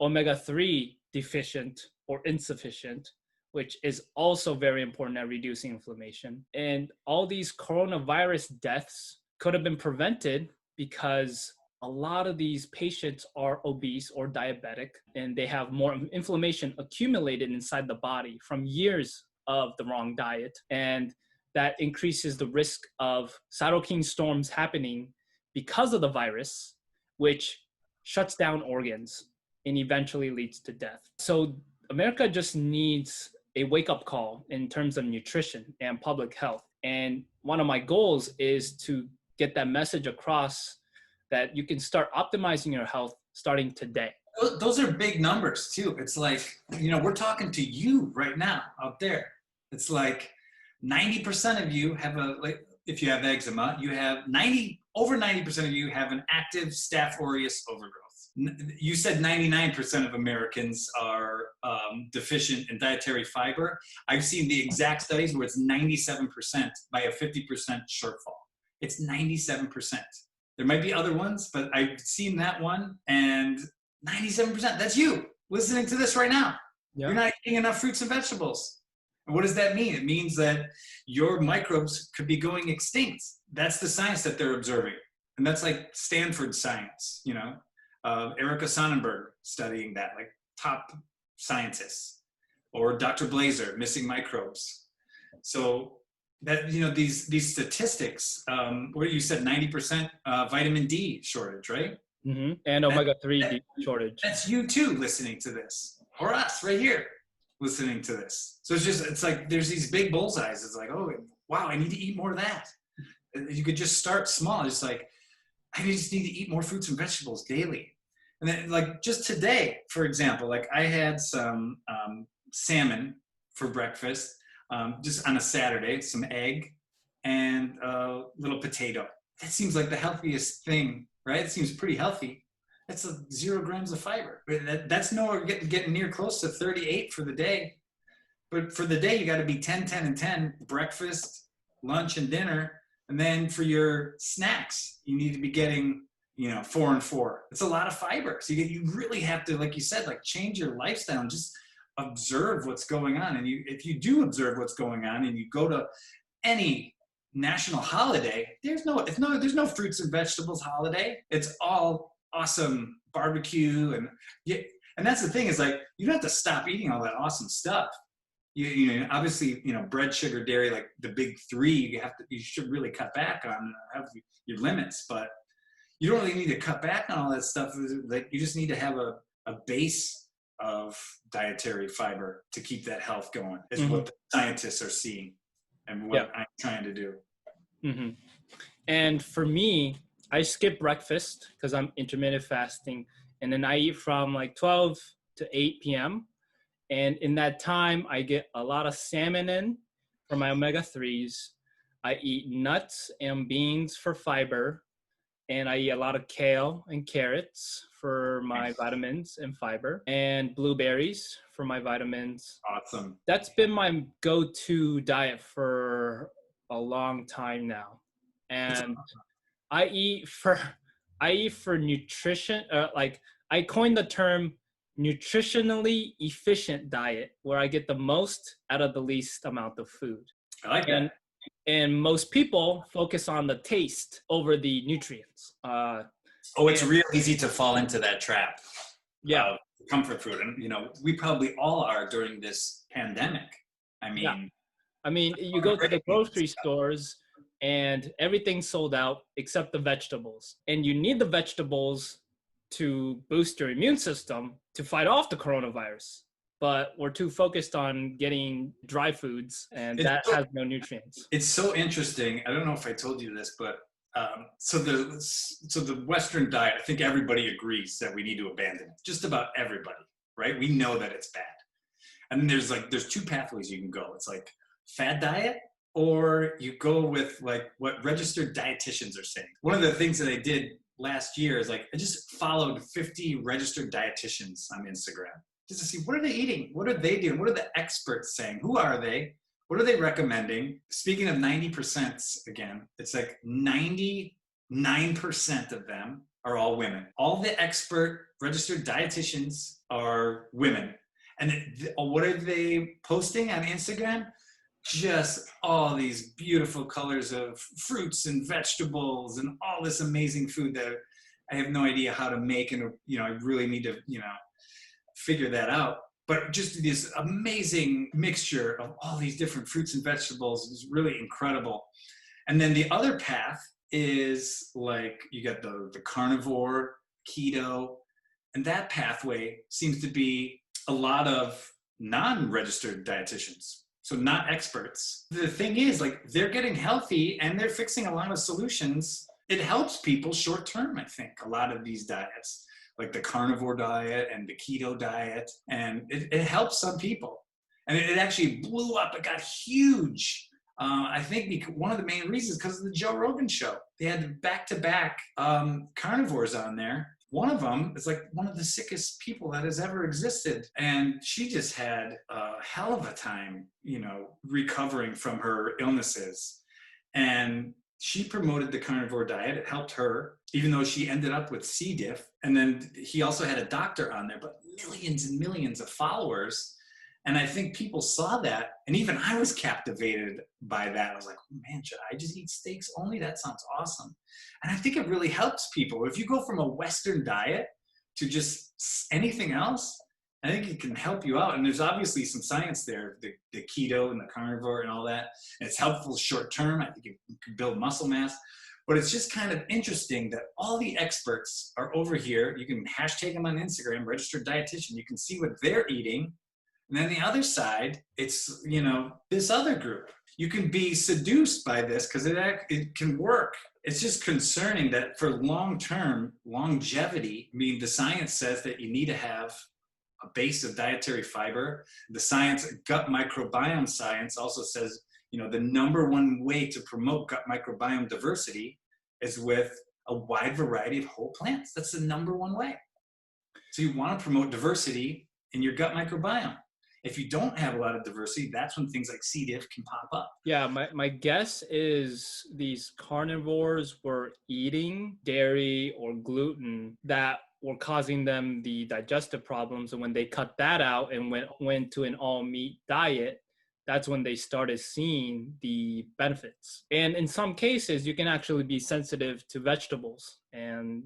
omega-3 deficient or insufficient, which is also very important at reducing inflammation. And all these coronavirus deaths could have been prevented because a lot of these patients are obese or diabetic, and they have more inflammation accumulated inside the body from years of the wrong diet. And that increases the risk of cytokine storms happening because of the virus, which shuts down organs and eventually leads to death. So America just needs a wake-up call in terms of nutrition and public health. And one of my goals is to get that message across that you can start optimizing your health starting today. Those are big numbers too. It's like, we're talking to you right now out there. It's like 90% of you have if you have eczema, you have over 90% of you have an active Staph aureus overgrowth. You said 99% of Americans are deficient in dietary fiber. I've seen the exact studies where it's 97% by a 50% shortfall. It's 97%. There might be other ones, but I've seen that one, and 97%, that's you listening to this right now. Yeah. You're not eating enough fruits and vegetables. And what does that mean? It means that your microbes could be going extinct. That's the science that they're observing. And that's like Stanford science, Erica Sonnenberg studying that, like top scientists, or Dr. Blazer, missing microbes. So that, these statistics, what you said, 90% vitamin D shortage, right? Mm-hmm. And omega-3 shortage. That's you too listening to this, or us right here listening to this. So it's like there's these big bullseyes. It's like, oh, wow, I need to eat more of that. You could just start small. Just like, I just need to eat more fruits and vegetables daily. And then like just today, for example, like I had some salmon for breakfast, just on a Saturday, some egg and a little potato. That seems like the healthiest thing, right? It seems pretty healthy. That's 0 grams of fiber. That's nowhere getting near close to 38 for the day. But for the day, you got to be 10, 10, and 10, breakfast, lunch, and dinner. And then for your snacks, you need to be getting, 4 and 4. It's a lot of fiber. So you really have to, like you said, like change your lifestyle and just observe what's going on. And if you do observe what's going on and you go to any national holiday, there's no fruits and vegetables holiday. It's all awesome barbecue. And that's the thing, is like, you don't have to stop eating all that awesome stuff. Obviously, bread, sugar, dairy, like the big 3, you should really cut back on, have your limits, but you don't really need to cut back on all that stuff. Like, you just need to have a base of dietary fiber to keep that health going, is what the scientists are seeing and what I'm trying to do. Mm-hmm. And for me, I skip breakfast because I'm intermittent fasting, and then I eat from like 12 to 8 p.m. And in that time, I get a lot of salmon in for my omega-3s. I eat nuts and beans for fiber, and I eat a lot of kale and carrots for my vitamins and fiber, and blueberries for my vitamins. Awesome. That's been my go-to diet for a long time now. And I eat for nutrition, like I coined the term nutritionally efficient diet, where I get the most out of the least amount of food. I like And that. most people focus on the taste over the nutrients. Oh, it's And real easy to fall into that trap yeah, of comfort food. And, we probably all are during this pandemic. I yeah. mean, I mean, you go to the grocery stores and everything's sold out except the vegetables. And you need the vegetables to boost your immune system to fight off the coronavirus. But we're too focused on getting dry foods, and it's that so, has no nutrients. it's so interesting. I don't know if I told you this, but so the Western diet, I think everybody agrees that we need to abandon it. Just about everybody, right? We know that it's bad. And then there's two pathways you can go. It's like fad diet, or you go with like what registered dietitians are saying. One of the things that I did last year is like I just followed 50 registered dietitians on Instagram just to see what are they eating, what are they doing, what are the experts saying, who are they, what are they recommending. Speaking of 90% again, it's like 99% of them are all women. All the expert registered dietitians are women. And what are they posting on Instagram? Just all these beautiful colors of fruits and vegetables and all this amazing food that I have no idea how to make. And, I really need to, figure that out. But just this amazing mixture of all these different fruits and vegetables is really incredible. And then the other path is like you got the carnivore, keto, and that pathway seems to be a lot of non-registered dietitians, so not experts. The thing is, like, they're getting healthy and they're fixing a lot of solutions. It helps people short term, I think, a lot of these diets, like the carnivore diet and the keto diet, and it helps some people. And it actually blew up. It got huge. I think one of the main reasons because of the Joe Rogan show. They had back-to-back carnivores on there. One of them is like one of the sickest people that has ever existed. And she just had a hell of a time, recovering from her illnesses. And she promoted the carnivore diet. It helped her, even though she ended up with C. diff. And then he also had a doctor on there, but millions and millions of followers. And I think people saw that, and even I was captivated by that. I was like, oh, man, should I just eat steaks only? That sounds awesome. And I think it really helps people. If you go from a Western diet to just anything else, I think it can help you out. And there's obviously some science there, the keto and the carnivore and all that. And it's helpful short term. I think it can build muscle mass. But it's just kind of interesting that all the experts are over here. You can hashtag them on Instagram, registered dietitian. You can see what they're eating. And then the other side, it's, this other group. You can be seduced by this because it can work. It's just concerning that for long-term longevity, I mean, the science says that you need to have a base of dietary fiber. The gut microbiome science also says, the number one way to promote gut microbiome diversity is with a wide variety of whole plants. That's the number one way. So you want to promote diversity in your gut microbiome. If you don't have a lot of diversity, that's when things like C. diff can pop up. Yeah, my guess is these carnivores were eating dairy or gluten that were causing them the digestive problems. And when they cut that out and went to an all meat diet, that's when they started seeing the benefits. And in some cases, you can actually be sensitive to vegetables and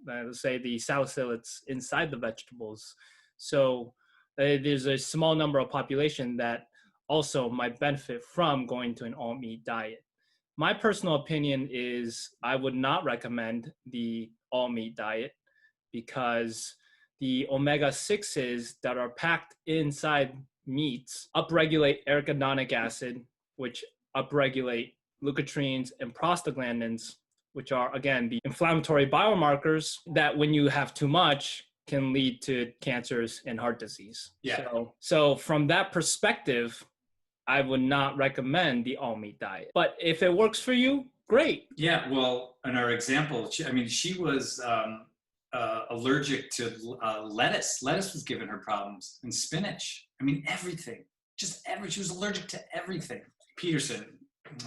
let's say the salicylates inside the vegetables. So there's a small number of population that also might benefit from going to an all meat diet. My personal opinion is I would not recommend the all meat diet because the omega-6s that are packed inside meats upregulate arachidonic acid, which upregulate leukotrienes and prostaglandins, which are, again, the inflammatory biomarkers that when you have too much can lead to cancers and heart disease. Yeah. So from that perspective, I would not recommend the all meat diet. But if it works for you, great. Yeah. Well, in our example, she was allergic to lettuce. Lettuce was giving her problems, and spinach. I mean, everything. She was allergic to everything. Peterson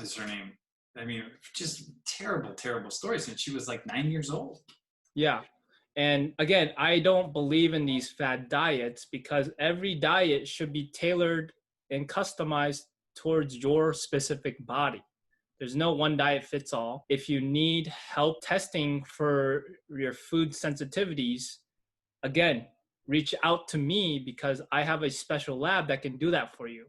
is her name. I mean, just terrible, terrible stories. And she was like 9 years old. Yeah. And again, I don't believe in these fad diets because every diet should be tailored and customized towards your specific body. There's no one diet fits all. If you need help testing for your food sensitivities, again, reach out to me because I have a special lab that can do that for you.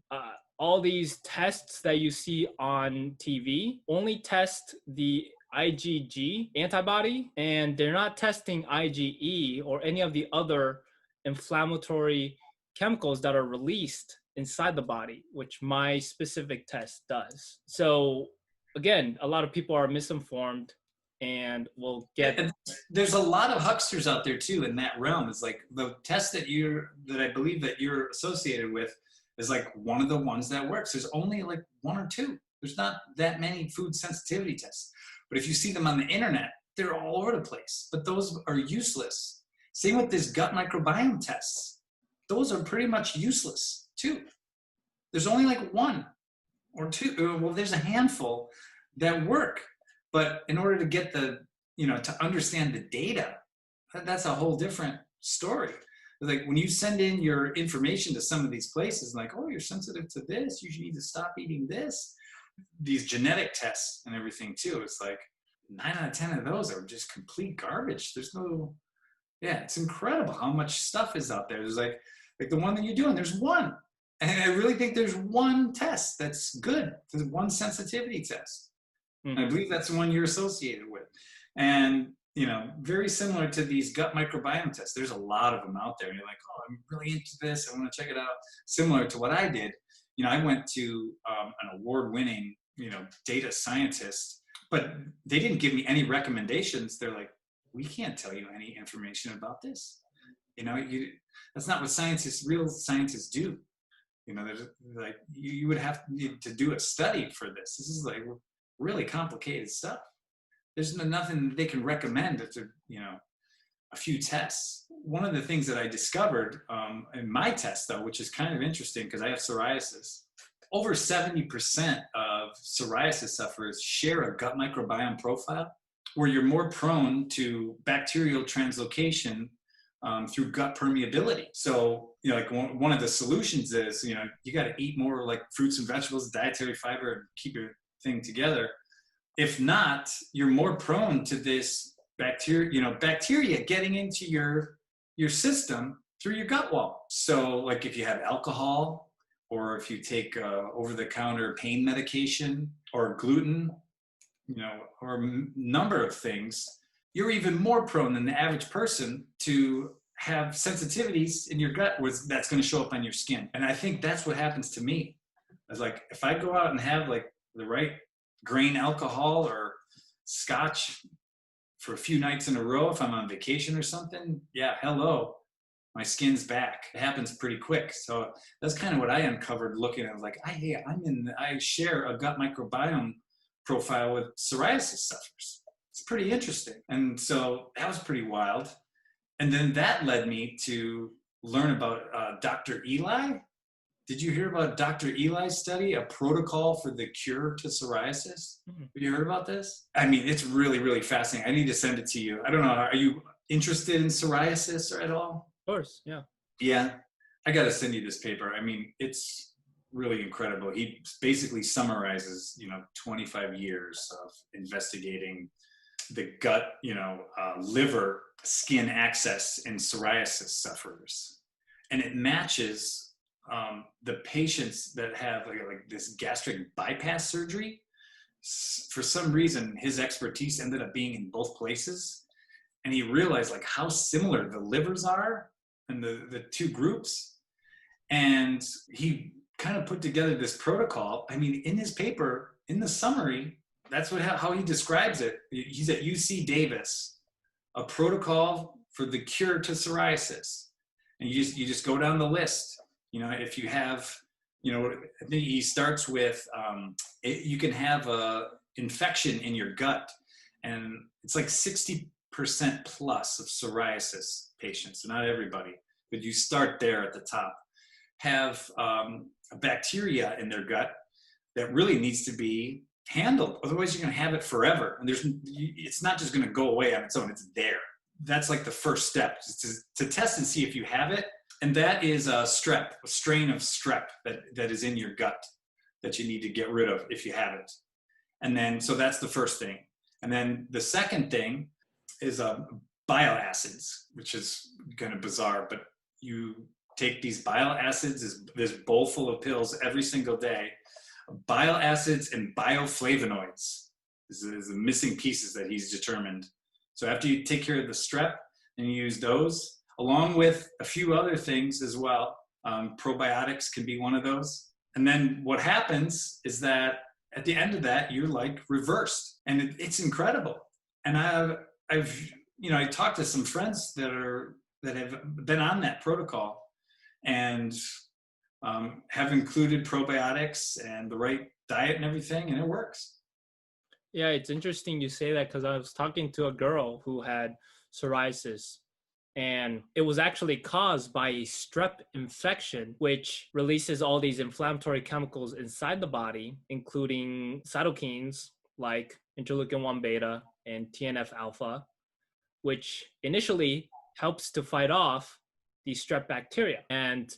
All these tests that you see on TV only test the IgG antibody, and they're not testing IgE or any of the other inflammatory chemicals that are released inside the body, which my specific test does. So again, a lot of people are misinformed and will get. And there's a lot of hucksters out there too in that realm. It's like the test that I believe that you're associated with is like one of the ones that works. There's only like one or two. There's not that many food sensitivity tests. But if you see them on the internet, they're all over the place. But those are useless. Same with this gut microbiome tests. Those are pretty much useless too. There's only like one or two. Well, there's a handful that work. But in order to get to understand the data, that's a whole different story. Like when you send in your information to some of these places, like, oh, you're sensitive to this, you need to stop eating this. These genetic tests and everything too. It's like 9 out of 10 of those are just complete garbage. It's incredible how much stuff is out there. There's like the one that you're doing, there's one. And I really think there's one test that's good. There's one sensitivity test. Mm-hmm. I believe that's the one you're associated with. And, very similar to these gut microbiome tests. There's a lot of them out there. And you're like, oh, I'm really into this. I want to check it out. Similar to what I did. I went to an award-winning, data scientist, but they didn't give me any recommendations. They're like, we can't tell you any information about this. That's not what real scientists do. There's like, you would have to do a study for this. This is like really complicated stuff. There's nothing they can recommend to, a few tests. One of the things that I discovered in my test, though, which is kind of interesting because I have psoriasis, over 70% of psoriasis sufferers share a gut microbiome profile where you're more prone to bacterial translocation through gut permeability. So, like one of the solutions is, you got to eat more like fruits and vegetables, dietary fiber, and keep your thing together. If not, you're more prone to this bacteria getting into your system through your gut wall. So like if you have alcohol, or if you take over-the-counter pain medication or gluten, or a number of things, you're even more prone than the average person to have sensitivities in your gut that's going to show up on your skin. And I think that's what happens to me. It's like if I go out and have like the right grain alcohol or scotch for a few nights in a row, if I'm on vacation or something, hello, my skin's back. It happens pretty quick. So that's kind of what I uncovered looking at. Like, I share a gut microbiome profile with psoriasis sufferers. It's pretty interesting. And so that was pretty wild. And then that led me to learn about Dr. Eli. Did you hear about Dr. Eli's study, a protocol for the cure to psoriasis? Mm-hmm. Have you heard about this? I mean, it's really, really fascinating. I need to send it to you. I don't know. Are you interested in psoriasis at all? Of course, yeah. Yeah. I got to send you this paper. I mean, it's really incredible. He basically summarizes, 25 years of investigating the gut, liver, skin axis in psoriasis sufferers. And it matches the patients that have like this gastric bypass surgery. For some reason, his expertise ended up being in both places. And he realized like how similar the livers are and the two groups. And he kind of put together this protocol. I mean, in his paper, in the summary, that's how he describes it. He's at UC Davis, a protocol for the cure to psoriasis. And you just go down the list. If you have, I think he starts with, you can have a infection in your gut, and it's like 60% plus of psoriasis patients, not everybody, but you start there at the top, have a bacteria in their gut that really needs to be handled. Otherwise, you're going to have it forever. And it's not just going to go away on its own. It's there. That's like the first step, to test and see if you have it. And that is a strain of strep that is in your gut. that you need to get rid of if you have it. And then, so that's the first thing. And then the second thing is bile acids, which is kind of bizarre, but you take these bile acids, this bowl full of pills every single day. Bile acids and bioflavonoids is the missing pieces that he's determined. So after you take care of the strep, and you use those, along with a few other things as well. Probiotics can be one of those. And then what happens is that at the end of that, you're like reversed, and it's incredible. And I've I talked to some friends that have been on that protocol and have included probiotics and the right diet and everything, and it works. Yeah, it's interesting you say that, because I was talking to a girl who had psoriasis, and it was actually caused by a strep infection, which releases all these inflammatory chemicals inside the body, including cytokines like interleukin-1 beta and TNF alpha, which initially helps to fight off the strep bacteria and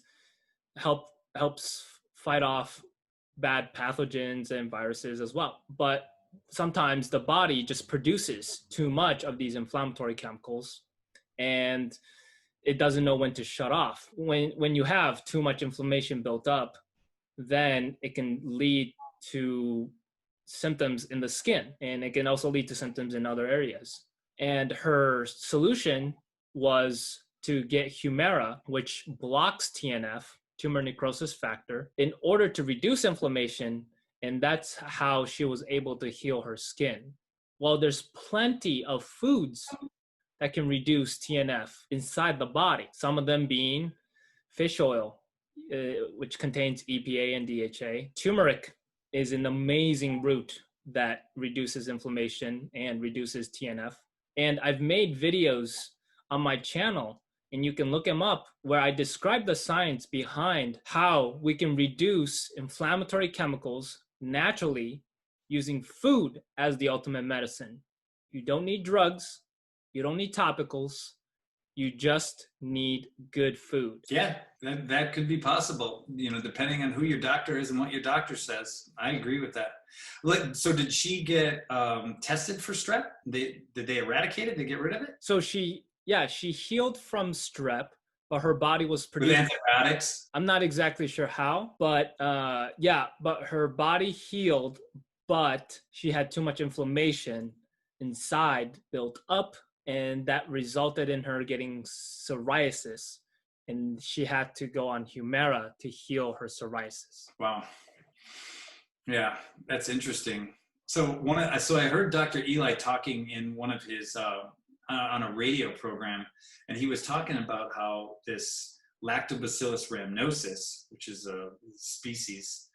helps fight off bad pathogens and viruses as well. But sometimes the body just produces too much of these inflammatory chemicals, and it doesn't know when to shut off. When you have too much inflammation built up, then it can lead to symptoms in the skin, and it can also lead to symptoms in other areas. And her solution was to get Humira, which blocks TNF, tumor necrosis factor, in order to reduce inflammation. And that's how she was able to heal her skin. Well, there's plenty of foods that can reduce TNF inside the body, some of them being fish oil, which contains EPA and DHA. Turmeric is an amazing root that reduces inflammation and reduces TNF. And I've made videos on my channel, and you can look them up, where I describe the science behind how we can reduce inflammatory chemicals naturally using food as the ultimate medicine. You don't need drugs. You don't need topicals. You just need good food. Yeah, that could be possible, depending on who your doctor is and what your doctor says. I agree with that. So did she get tested for strep? Did they eradicate it? Did they get rid of it? So she healed from strep, but her body was With producing antibiotics? I'm not exactly sure how, but but her body healed, but she had too much inflammation inside built up, and that resulted in her getting psoriasis, and she had to go on Humira to heal her psoriasis. Wow. Yeah, that's interesting. So I heard Dr. Eli talking in one of his on a radio program, and he was talking about how this Lactobacillus rhamnosus, which is a species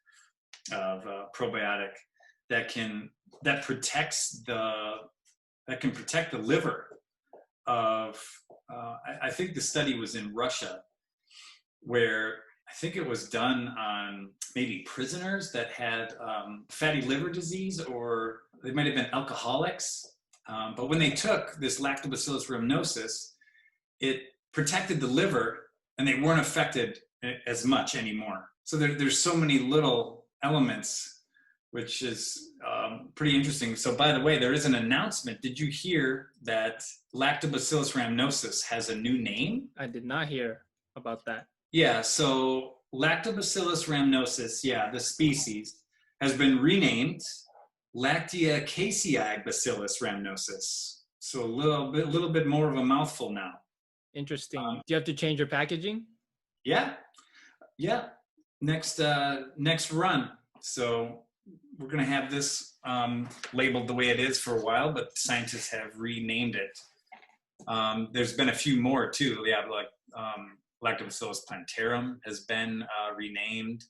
of probiotic that can protect the liver of I think the study was in Russia, where I think it was done on maybe prisoners that had fatty liver disease, or they might have been alcoholics. But when they took this Lactobacillus rhamnosus, it protected the liver, and they weren't affected as much anymore. So there's so many little elements, which is pretty interesting. So by the way, there is an announcement. Did you hear that Lactobacillus rhamnosus has a new name? I did not hear about that. Yeah, so Lactobacillus rhamnosus, the species, has been renamed Lactiaceae bacillus rhamnosus. So a little bit more of a mouthful now. Interesting. Do you have to change your packaging? Yeah. Next run. So we're gonna have this labeled the way it is for a while, but scientists have renamed it. There's been a few more too. Yeah, like Lactobacillus plantarum has been renamed.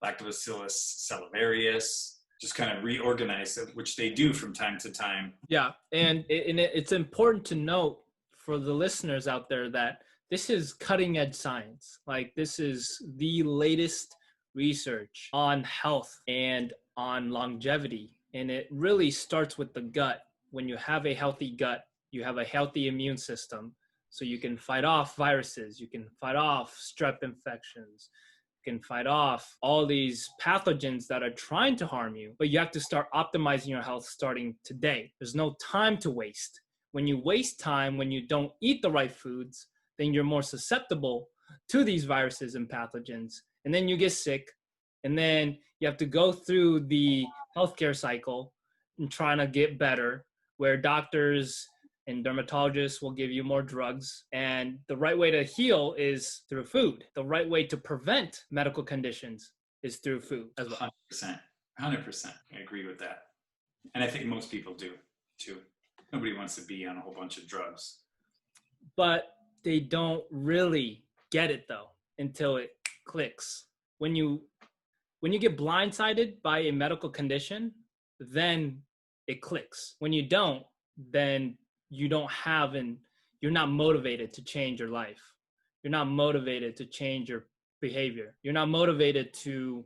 Lactobacillus salivarius, just kind of reorganized, which they do from time to time. Yeah, and it's important to note for the listeners out there that this is cutting edge science. Like, this is the latest research on health and on longevity. And it really starts with the gut. When you have a healthy gut, you have a healthy immune system. So you can fight off viruses, you can fight off strep infections, you and fight off all these pathogens that are trying to harm you. But you have to start optimizing your health starting today. There's no time to waste. When you waste time, when you don't eat the right foods, then you're more susceptible to these viruses and pathogens. And then you get sick. And then you have to go through the healthcare cycle and trying to get better, where doctors and dermatologists will give you more drugs. And the right way to heal is through food. The right way to prevent medical conditions is through food as well. 100%. 100%. I agree with that. And I think most people do too. Nobody wants to be on a whole bunch of drugs. But they don't really get it though until it clicks. When you get blindsided by a medical condition, then it clicks. When you don't, then you don't have you're not motivated to change your life. You're not motivated to change your behavior. You're not motivated to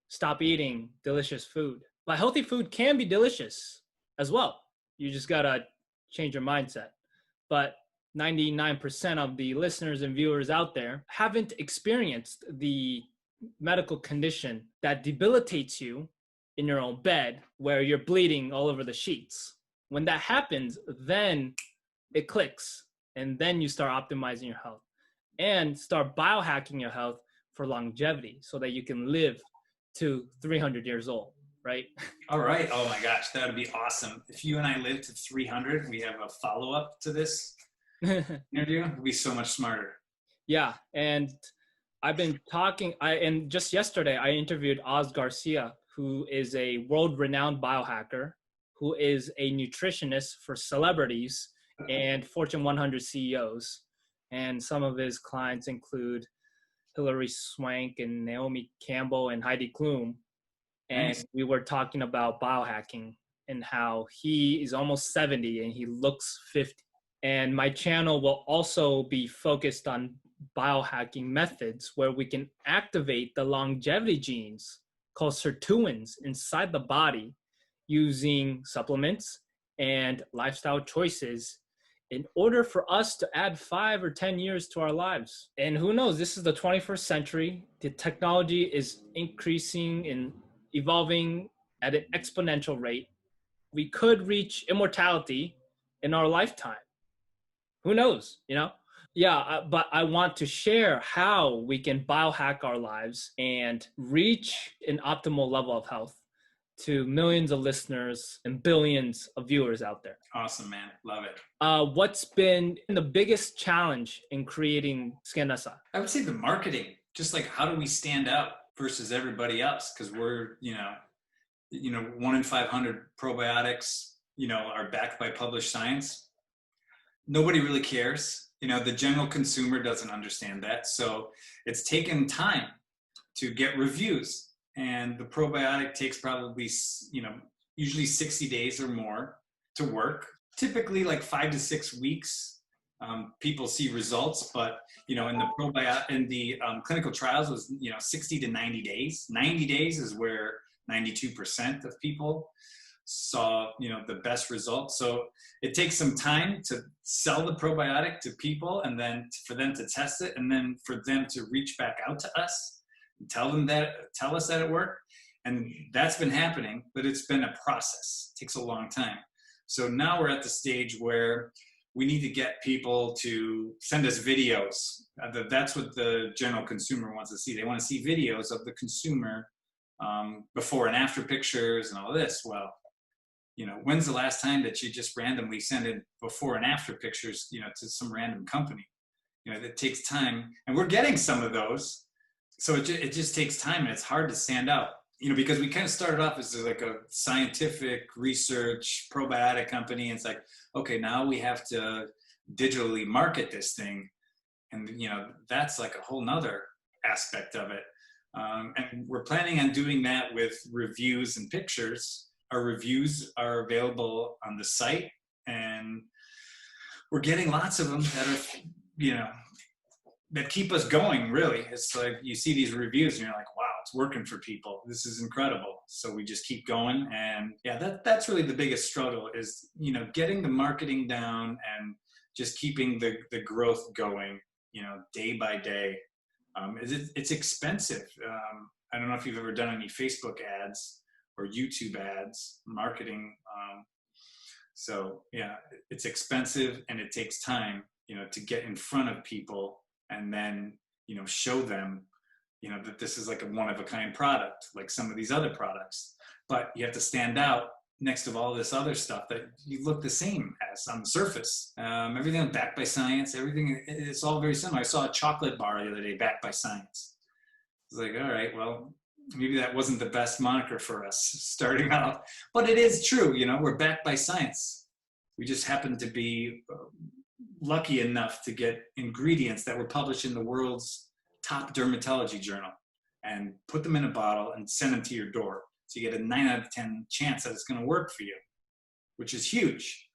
stop eating delicious food. But healthy food can be delicious as well. You just gotta change your mindset. But 99% of the listeners and viewers out there haven't experienced the medical condition that debilitates you in your own bed where you're bleeding all over the sheets. When that happens, then it clicks, and then you start optimizing your health and start biohacking your health for longevity so that you can live to 300 years old, right? All right. Oh my gosh, that would be awesome. If you and I live to 300, we have a follow-up to this interview. It'd be so much smarter. Yeah, and I've been talking, and just yesterday I interviewed Oz Garcia, who is a world-renowned biohacker, who is a nutritionist for celebrities and Fortune 100 CEOs. And some of his clients include Hilary Swank and Naomi Campbell and Heidi Klum. And nice. We were talking about biohacking and how he is almost 70 and he looks 50. And my channel will also be focused on biohacking methods where we can activate the longevity genes called sirtuins inside the body using supplements and lifestyle choices in order for us to add 5 or 10 years to our lives. And who knows, this is the 21st century. The technology is increasing and evolving at an exponential rate. We could reach immortality in our lifetime. Who knows, you know? Yeah, but I want to share how we can biohack our lives and reach an optimal level of health to millions of listeners and billions of viewers out there. Awesome, man. Love it. What's been the biggest challenge in creating Skinesa? I would say the marketing. Just like, how do we stand out versus everybody else? Because we're, 1 in 500 probiotics, are backed by published science. Nobody really cares. The general consumer doesn't understand that. So it's taken time to get reviews. And the probiotic takes probably, usually 60 days or more to work. Typically like 5 to 6 weeks, people see results. But, in the clinical trials was, 60 to 90 days. 90 days is where 92% of people saw, the best results. So it takes some time to sell the probiotic to people and then for them to test it and then for them to reach back out to us and tell us that it worked. And that's been happening, but it's been a process. It takes a long time. So now we're at the stage where we need to get people to send us videos. That's what the general consumer wants to see. They want to see videos of the consumer before and after pictures and all this. Well, when's the last time that you just randomly send in before and after pictures, to some random company? That takes time, and we're getting some of those. So it just takes time, and it's hard to stand out, because we kind of started off as like a scientific research probiotic company. And it's like, okay, now we have to digitally market this thing. And, that's like a whole nother aspect of it. And we're planning on doing that with reviews and pictures. Our reviews are available on the site, and we're getting lots of them that are, that keep us going, really. It's like you see these reviews and you're like, wow, it's working for people. This is incredible. So we just keep going. And yeah, that's really the biggest struggle is, getting the marketing down and just keeping the growth going, day by day. It's expensive. I don't know if you've ever done any Facebook ads or YouTube ads, marketing. So yeah, it's expensive and it takes time, to get in front of people and then, show them, that this is like a one of a kind product, like some of these other products. But you have to stand out next to all this other stuff that you look the same as on the surface. Everything backed by science, everything, it's all very similar. I saw a chocolate bar the other day backed by science. It's like, all right, well, maybe that wasn't the best moniker for us starting out, but it is true. We're backed by science. We just happen to be lucky enough to get ingredients that were published in the world's top dermatology journal and put them in a bottle and send them to your door. So you get a 9 out of 10 chance that it's going to work for you, which is huge.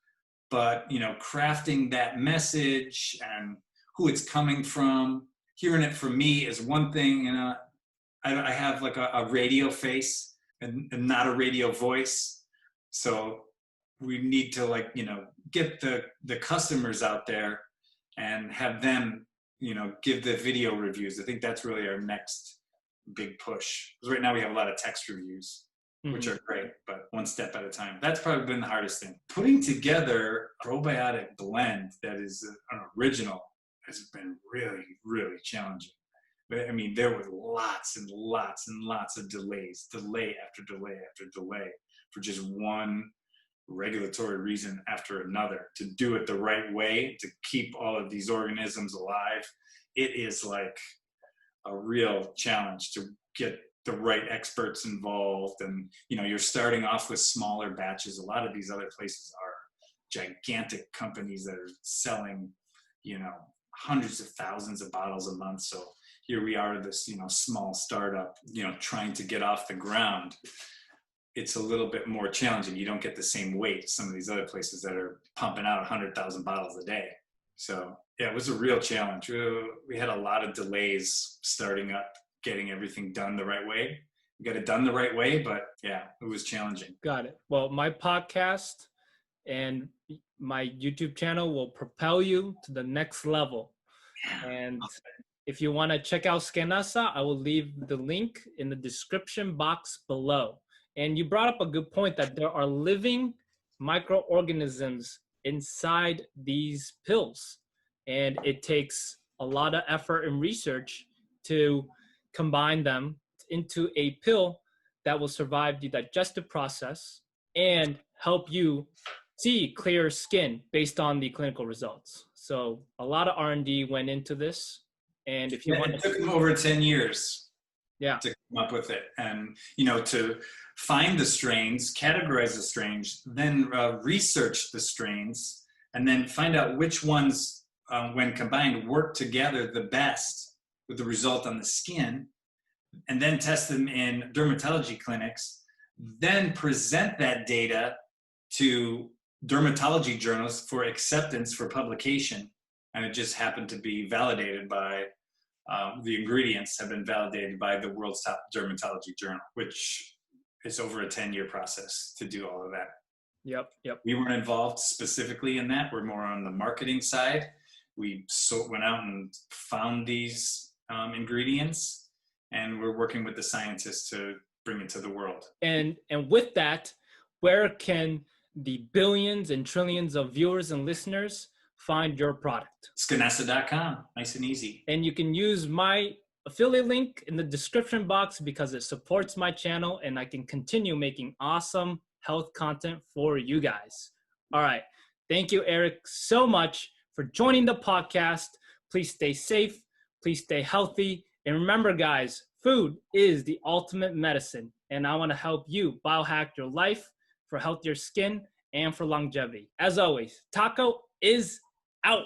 But, crafting that message and who it's coming from, hearing it from me is one thing. I have like a radio face and not a radio voice. So we need to get the customers out there and have them, give the video reviews. I think that's really our next big push. Because right now we have a lot of text reviews, which are great, but one step at a time. That's probably been the hardest thing. Putting together a probiotic blend that is an original has been really, really challenging. I mean, there were lots and lots and lots of delays, delay after delay after delay, for just one regulatory reason after another. To do it the right way, to keep all of these organisms alive, it is like a real challenge to get the right experts involved. And you're starting off with smaller batches. A lot of these other places are gigantic companies that are selling hundreds of thousands of bottles a month. So here we are, this small startup, trying to get off the ground. It's a little bit more challenging. You don't get the same weight as some of these other places that are pumping out 100,000 bottles a day. So yeah, it was a real challenge. We had a lot of delays starting up, getting everything done the right way. We got it done the right way, but yeah, it was challenging. Got it. Well, my podcast and my YouTube channel will propel you to the next level. And if you want to check out Skinesa, I will leave the link in the description box below. And you brought up a good point that there are living microorganisms inside these pills. And it takes a lot of effort and research to combine them into a pill that will survive the digestive process and help you see clear skin based on the clinical results. So a lot of R&D went into this. And if you want it took them over 10 years to come up with it. And, to find the strains, categorize the strains, then research the strains, and then find out which ones, when combined, work together the best with the result on the skin, and then test them in dermatology clinics, then present that data to dermatology journals for acceptance for publication. And it just happened to be validated by, the ingredients have been validated by the world's top dermatology journal, which is over a 10-year process to do all of that. Yep. We weren't involved specifically in that. We're more on the marketing side. We went out and found these ingredients, and we're working with the scientists to bring it to the world. And with that, where can the billions and trillions of viewers and listeners find your product? Skinesa.com, nice and easy. And you can use my affiliate link in the description box because it supports my channel and I can continue making awesome health content for you guys. All right. Thank you, Eric, so much for joining the podcast. Please stay safe. Please stay healthy. And remember, guys, food is the ultimate medicine. And I want to help you biohack your life for healthier skin and for longevity. As always, Taco is out.